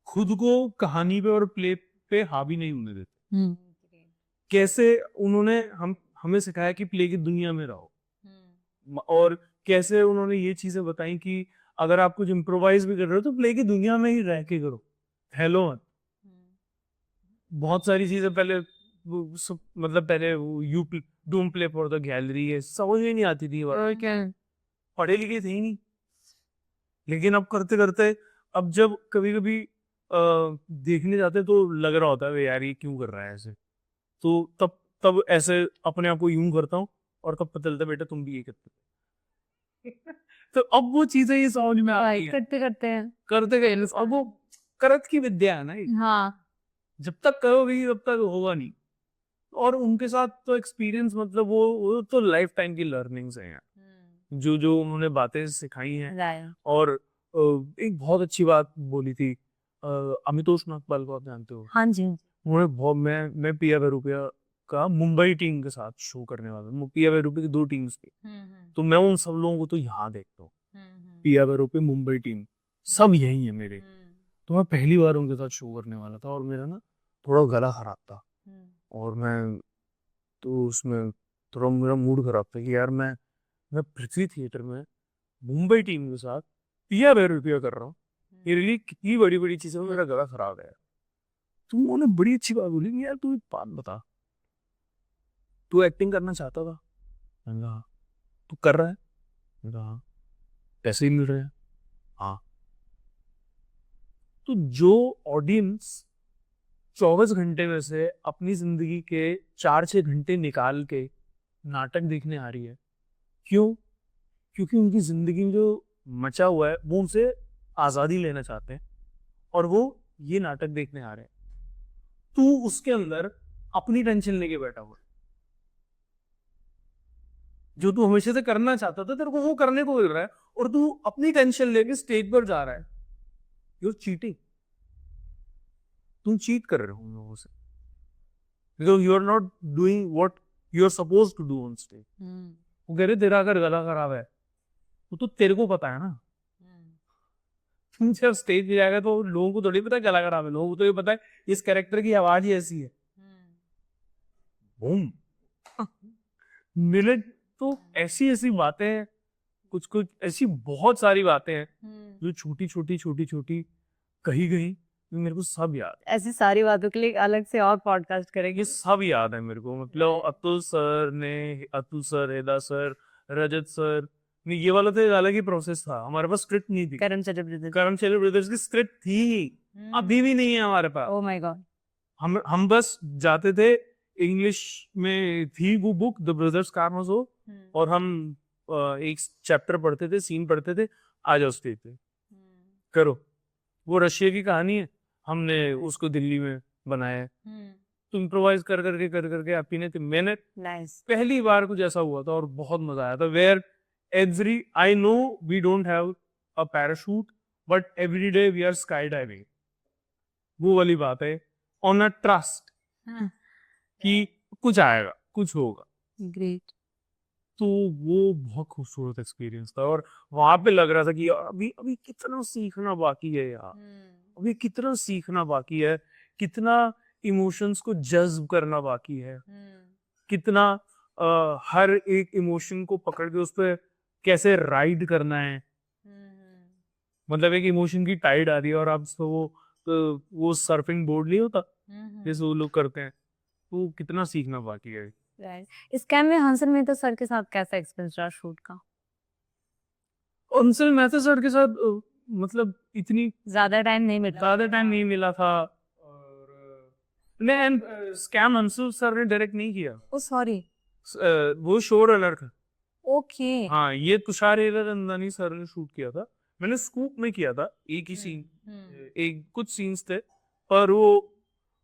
खुद को कहानी पे और प्ले पे हावी नहीं होने देते। कैसे उन्होंने हमें सिखाया कि प्ले की दुनिया में रहो, और कैसे उन्होंने ये चीजें बताई कि अगर आप कुछ इम्प्रोवाइज भी कर रहे हो तो प्ले की दुनिया में ही रह के करो, हेलो मत। बहुत सारी चीजें पहले मतलब पहले you don't play for the gallery, है समझ में नहीं आती थी, पढ़े लिखे थे ही नहीं। लेकिन अब करते करते, अब जब कभी कभी देखने जाते तो लग रहा होता है यार ये क्यों कर रहा है ऐसे, तो तब तब ऐसे अपने आप को यूं करता हूँ, और तब पता चलता है बेटा तुम भी ये करते थे। तो अब वो चीजें ये समझ में आती है करते करते हैं। करते गए, अब वो करत की विद्या है ना ये। हाँ जब तक करोगे तब तक होगा नहीं। और उनके साथ तो एक्सपीरियंस मतलब वो तो लाइफ टाइम की लर्निंग्स हैं यार, जो जो उन्होंने बातें सिखाई हैं। राइट और एक बहुत अच्छी बात बोली थी, अमितोष नागपाल को आप जानते हो। हाँ जी उन्होंने बहुत मैं पिया वेरुपिया का मुंबई टीम के साथ शो करने वाला हूँ। पिया वेरुपिया की 2 टीम्स थी, तो मैं उन सब लोगों को तो यहाँ देखता हूँ। पिया वेरुपिया मुंबई टीम सब यही है मेरे। तो मैं पहली बार उनके साथ शो करने वाला था और मेरा ना थोड़ा गला खराब था, और मैं तो उसमें थोड़ा मेरा मूड खराब था कि यार मैं पृथ्वी थिएटर में मुंबई टीम के साथ पिया वेरुपिया कर रहा हूँ। ये रियली कितनी बड़ी बड़ी चीजें, मेरा गला खराब है। तो उन्होंने बड़ी अच्छी बात बोली कि यार तू एक बात बता, तू एक्टिंग करना चाहता था? मैंने कहा हाँ। तू कर रहा है? मैंने कहा हाँ। पैसे ही मिल रहे हैं? हाँ। तो जो ऑडियंस 24 घंटे में से अपनी जिंदगी के 4-6 घंटे निकाल के नाटक देखने आ रही है, क्यों? क्योंकि उनकी जिंदगी में जो मचा हुआ है वो उनसे आजादी लेना चाहते हैं, और वो ये नाटक देखने आ रहे हैं। तू उसके अंदर अपनी टेंशन लेके बैठा हुआ है। जो तू हमेशा से करना चाहता था तेरे को वो करने को मिल रहा है, और तू अपनी टेंशन लेके स्टेज पर जा रहा है। You cheating. तुम चीट कर रहे हो उन लोगों से, because you are not doing what you are suppose to do on stage. वो कह रहे तेरा अगर गला खराब है तो तेरे को पता है ना। तुम जब स्टेज पे जाएगा तो लोगों को थोड़ी पता गला खराब है, लोगों को तो ये पता है इस कैरेक्टर की आवाज ही ऐसी है। बूम। मेरे तो ऐसी ऐसी बातें हैं, कुछ कुछ ऐसी बहुत सारी बातें हैं जो छोटी छोटी छोटी छोटी कही गई, मेरे को सब याद है। ऐसी सारी बातों के लिए अलग से और पॉडकास्ट करेंगे। ये सब याद है मेरे को। मतलब अतुल सर, हेदा सर, रजत सर, नहीं ये वाला तो एक अलग ही प्रोसेस था। हमारे पास स्क्रिप्ट नहीं थी। करण चक्रवर्ती करण चैलर ब्रदर्स की स्क्रिप्ट थी, अभी भी नहीं है हमारे पास। ओह माय गॉड हम बस जाते थे, इंग्लिश में थी वो बुक द ब्रदर्स कारामाज़ोव, और हम एक चैप्टर पढ़ते थे, सीन पढ़ते थे, आ जाओ स्टेज पे करो। वो रशिया की कहानी है, हमने उसको दिल्ली में बनाया है। तो इम्प्रोवाइज कर करके आपी ने, मैंने नाइस पहली बार कुछ ऐसा हुआ था और बहुत मजा आया था। Where every I know we don't have a parachute but every day we are sky diving. वो वाली बात है, ऑन अ ट्रस्ट कि कुछ आएगा, कुछ होगा। ग्रेट तो वो बहुत खूबसूरत एक्सपीरियंस था, और वहां पे लग रहा था कि यार अभी अभी कितना सीखना बाकी है यार, अभी कितना सीखना बाकी है, कितना इमोशंस को जज्ब करना बाकी है, कितना हर एक इमोशन को पकड़ के उस पर कैसे राइड करना है। मतलब एक इमोशन की टाइड आ रही है और आप उसको वो सर्फिंग बोर्ड नहीं होता जैसे वो लोग करते हैं, तो कितना सीखना बाकी है। राइट इस कैम में हंसन मेहता सर के साथ कैसा एक्सपीरियंस रहा शूट का? अंसल मेहता सर के साथ मतलब इतनी ज्यादा टाइम नहीं मिला ज्यादा टाइम नहीं मिला था, और नहीं, स्कैम अंशुल सर ने डायरेक्ट नहीं किया। ओ सॉरी वो शो रनर था। ओके हाँ, ये तुषार हीरानंदानी सर ने शूट किया था, मैंने स्कूप में किया था एक ही सीन, एक कुछ सीन्स थे, पर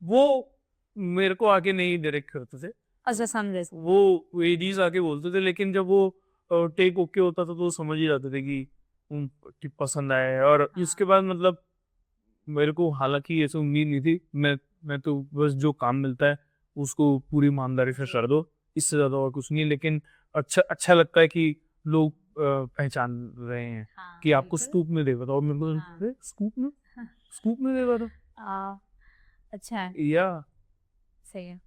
वो मेरे को आके नहीं डायरेक्ट करते थे, अच्छा समझे वो एडीज आके बोलते थे। लेकिन जब वो टेक ओके होता था तो वो समझ ही जाते थे कि पसंद आया है। और इसके बाद मतलब मेरे को हालांकि ऐसे उम्मीद नहीं थी, मैं तो बस जो काम मिलता है उसको पूरी ईमानदारी से कर दो, इससे ज्यादा और कुछ नहीं। लेकिन अच्छा लगता है कि लोग पहचान रहे हैं कि आपको स्कूप में देखा था, और मेरे को अरे, स्कूप में देखा था अच्छा है या। सही है।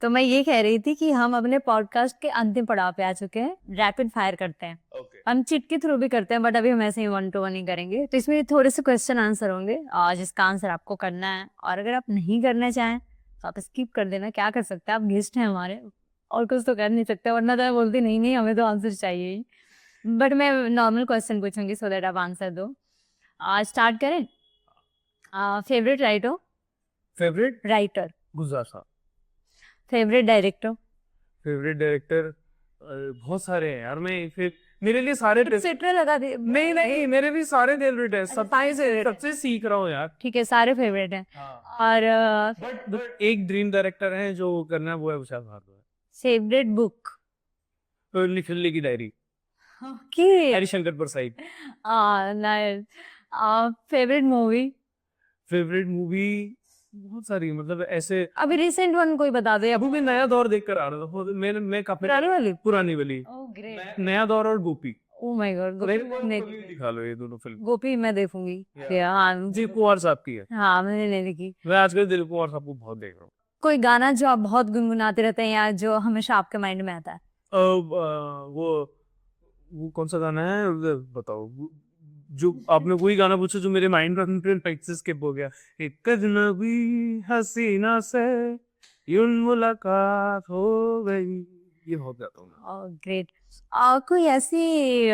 तो मैं ये कह रही थी कि हम अपने पॉडकास्ट के अंतिम पड़ाव पे आ चुके हैं, रैपिड फायर करते हैं। हम चिट के थ्रू भी करते हैं बट अभी हम ऐसे ही 1 to 1 ही करेंगे। तो इसमें थोड़े से क्वेश्चन आंसर होंगे और जिसका आंसर आपको करना है, और अगर आप नहीं करना चाहें तो आप स्किप कर देना। क्या कर सकते हैं, आप गेस्ट हैं हमारे और कुछ तो कर नहीं सकते, वरना तो मैं बोलती नहीं हमें तो आंसर चाहिए ही। बट मैं नॉर्मल क्वेश्चन पूछूंगी सो दैट आप आंसर दो। स्टार्ट करें। फेवरेट राइटर गुलजार साहब। फेवरेट डायरेक्टर फेवरेट डायरेक्टर बहुत सारे हैं यार। मैं फिर मेरे लिए सारे टेस्ट एक्सेट्रा लगा दे। नहीं नहीं, मेरे भी सारे फेवरेट है, सब सबसे सीख रहा हूँ यार। ठीक है, सारे फेवरेट हैं। और बट एक ड्रीम डायरेक्टर है जो करना है, वो है विशाल भारद्वाज। Favourite book? लिखने की diary, okay. Harishankar Parsai. Nice. Favourite movie? Favourite movie बहुत सारी है, मतलब ऐसे अभी रिसेंट वन कोई बता दो। अभी मैं नया दौर देख कर आ रहा था, मैं काफी पुरानी वाली? पुरानी वाली, ओह ग्रेट। नया दौर और गोपी। ओह माय गॉड, मेरे को गोपी नहीं कभी भी देखी। दिखा लो ये दोनों फिल्म। गोपी मैं देखूंगी। Yeah. हाँ दिलीप कुमार साहब की है। हाँ, मैंने नहीं देखी। मैं आजकल दिलीप कुमार साहब को बहुत देख रहा हूँ। कोई गाना जो आप बहुत गुनगुनाते रहते हैं या जो हमेशा आपके माइंड में आता है? वो कौन सा गाना है बताओ, जो आपने कोई गाना पूछा जो मेरे माइंड में से स्किप हो गया। एक अजनबी हसीना से यूं मुलाकात हो गई, ये बहुत गाता हूँ मैं। Oh great. कोई ऐसी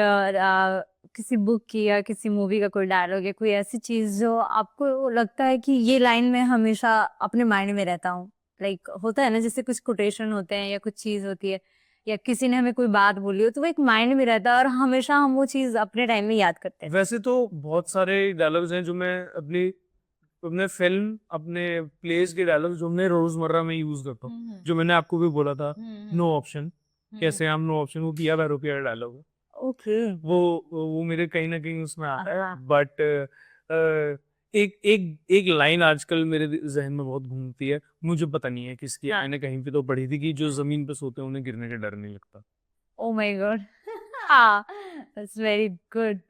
किसी बुक की या किसी मूवी का कोई डायलॉग या कोई ऐसी चीज जो आपको लगता है कि ये लाइन में हमेशा अपने माइंड में रहता हूँ? लाइक होता है ना, जैसे कुछ कोटेशन होते हैं या कुछ चीज होती है या किसी ने हमें कोई बात बोली हो तो वो एक माइंड में रहता है और हमेशा हम वो चीज अपने टाइम में याद करते हैं। वैसे तो बहुत सारे डायलॉग्स हैं जो मैं अपने फिल्म, अपने प्लेस के डायलॉग्स जो मैं रोजमर्रा में यूज करता हूँ, जो मैंने आपको भी बोला था, नो ऑप्शन, कैसे हम नो ऑप्शन, वो पिया भैरोपिया डायलॉग है। ओके। वो मेरे कहीं ना कहीं उसमें आता है। हाँ। बट एक लाइन आजकल मेरे जहन में बहुत घूमती है, मुझे पता नहीं है किसकी, हाँ। मैंने कहीं पे तो पढ़ी थी कि जो जमीन पे सोते हैं उन्हें गिरने का डर नहीं लगता। ओह माय गॉड। हाँ, दैट्स वेरी गुड।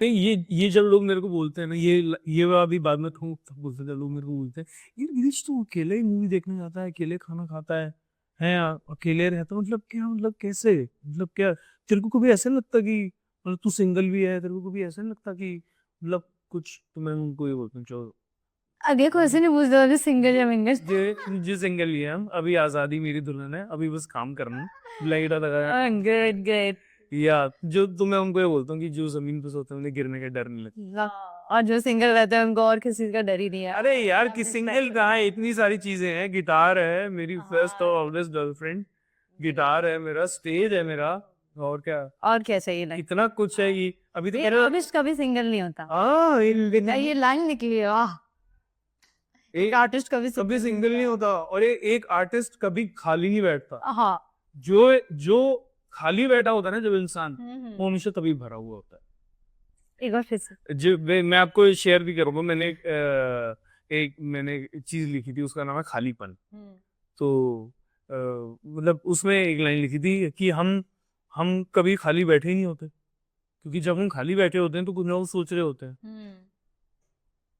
नहीं, ये जब लोग मेरे को बोलते हैं ना, ये अभी बाद में तब बोलते हैं, लोग मेरे को बोलते हैं ये गिरीश तू अकेले ही मूवी देखने जाता है, अकेले खाना खाता है यार, अकेले रहता, मतलब क्या, मतलब कैसे, मतलब क्या, तेरे को कभी ऐसा नहीं लगता कि मतलब तू सिंगल भी है, तेरे को कभी ऐसा नहीं लगता कि मतलब कुछ, तो मैं उनको ये बोलता हूँ चलो अगले क्वेश्चन ही पूछ दो, जो सिंगल या मिंगल। जो सिंगल ही है हम, अभी आजादी मेरी दुल्हन है, अभी बस काम करना लाइट लगाया, गुड गुड। या जो, तो मैं उनको ये बोलता हूँ कि जो जमीन पे सोते हैं उन्हें गिरने का डर नहीं लगता। और जो सिंगल रहते हैं उनको और किसी का डर ही नहीं है। अरे यार कि सिंगल कहाँ है, इतनी सारी चीजें हैं, गिटार है मेरी फर्स्ट और ऑलवेज गर्लफ्रेंड, गिटार है मेरा, स्टेज है मेरा, और क्या, और क्या चाहिए लाइक? इतना कुछ है कि अभी तो आर्टिस्ट कभी सिंगल नहीं होता। ये लाइन निकली है, वाह। एक आर्टिस्ट कभी कभी सिंगल नहीं होता, और एक आर्टिस्ट कभी खाली नहीं बैठता। हाँ। जो खाली बैठा होता है ना जब इंसान, वो हमेशा तभी भरा हुआ होता है। एक बार फिर से। जो मैं आपको शेयर भी करूंगा, मैंने एक चीज लिखी थी, उसका नाम है खालीपन। तो मतलब उसमें एक लाइन लिखी थी कि हम कभी खाली बैठे ही नहीं होते, क्योंकि जब हम खाली बैठे होते हैं तो कुछ ना कुछ सोच रहे होते हैं।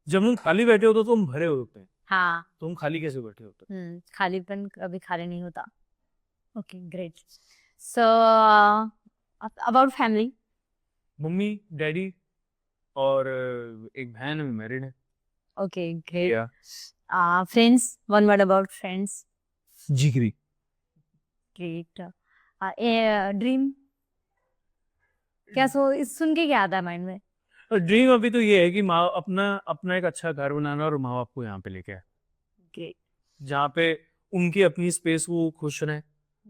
जब हम खाली बैठे होते हैं तो हम भरे होते हैं, हाँ। तो हम खाली कैसे बैठे होते हैं। खालीपन कभी खाली नहीं होता। Okay great. So about family? Mummy, daddy और एक बहन है, मैरिड है। Okay great. या friends, one word about friends. जिगरी। ग्रेट। ड्रीम क्या? सुन के क्या आता है माइंड में? ड्रीम अभी तो ये है कि माँ अपना एक अच्छा घर बनाना और माँ बाप को यहाँ पे लेके आए, ग्रेट। जहाँ पे उनकी अपनी स्पेस, वो खुश रहे।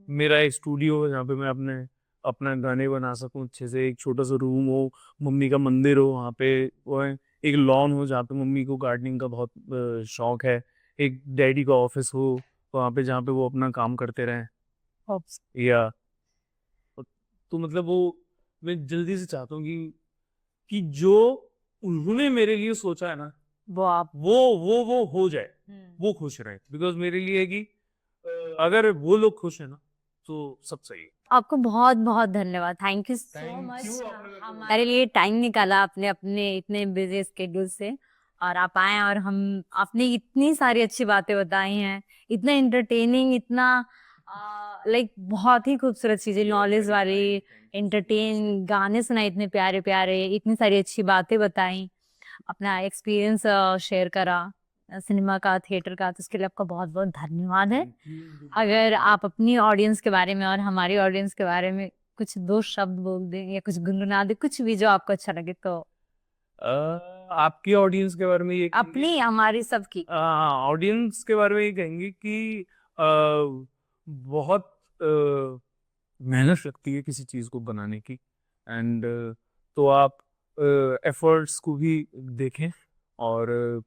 मेरा एक स्टूडियो हो जहाँ पे मैं अपना गाने बना सकूं अच्छे से, एक छोटा सा रूम हो, मम्मी का मंदिर हो वहाँ पे, वो है, एक लॉन हो जहाँ पे मम्मी को गार्डनिंग का बहुत शौक है, एक डैडी का ऑफिस हो वहाँ पे जहाँ पे वो अपना काम करते रहें। या तो मतलब वो, मैं जल्दी से चाहता हूँ कि जो उन्होंने मेरे लिए सोचा है ना, वो आप वो हो जाए, वो खुश रहे, बिकॉज मेरे लिए है कि अगर वो लोग खुश है ना तो सब सही है। आपको बहुत बहुत धन्यवाद। Thank you so Thank much you, आपने हमारे लिए टाइम निकाला आपने अपने इतने बिजी स्केड्यूल से, और आप आए और आपने इतनी सारी अच्छी बातें बताई हैं, इतना एंटरटेनिंग, इतना लाइक बहुत ही खूबसूरत चीजें, नॉलेज वाली, एंटरटेन, गाने सुनाए इतने प्यारे प्यारे, इतनी सारी अच्छी बातें बताई, अपना एक्सपीरियंस शेयर करा सिनेमा का, थिएटर का, तो उसके लिए आपका बहुत बहुत धन्यवाद है। अगर आप अपनी ऑडियंस के बारे में और हमारी ऑडियंस के बारे में कुछ दो शब्द बोल दें या कुछ गुनगुना दे, कुछ भी जो आपको अच्छा लगे, तो आपकी ऑडियंस के बारे में ये अपनी हमारी सबकी। ऑडियंस के बारे में ये कहेंगे कि बहुत मेहनत लगती है किसी चीज़ को बनाने की, एंड तो आप एफर्ट्स को भी देखें, और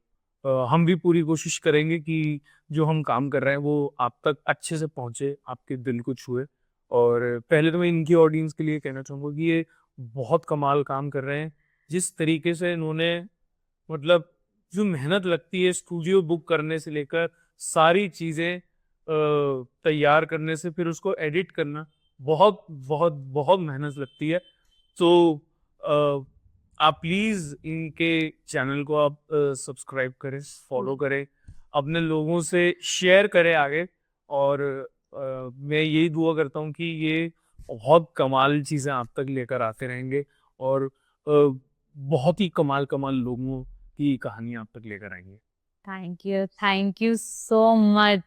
हम भी पूरी कोशिश करेंगे कि जो हम काम कर रहे हैं वो आप तक अच्छे से पहुंचे, आपके दिल को छुए। और पहले तो मैं इनकी ऑडियंस के लिए कहना चाहूँगा कि ये बहुत कमाल काम कर रहे हैं। जिस तरीके से इन्होंने, मतलब जो मेहनत लगती है स्टूडियो बुक करने से लेकर सारी चीज़ें तैयार करने से फिर उसको एडिट करना, बहुत बहुत बहुत मेहनत लगती है। तो अ, आप प्लीज़ इनके चैनल को आप सब्सक्राइब करें, फॉलो करें, अपने लोगों से शेयर करें आगे। और मैं यही दुआ करता हूँ कि ये बहुत कमाल चीज़ें आप तक लेकर आते रहेंगे, और बहुत ही कमाल कमाल लोगों की कहानी आप तक लेकर आएंगे। Thank you so much.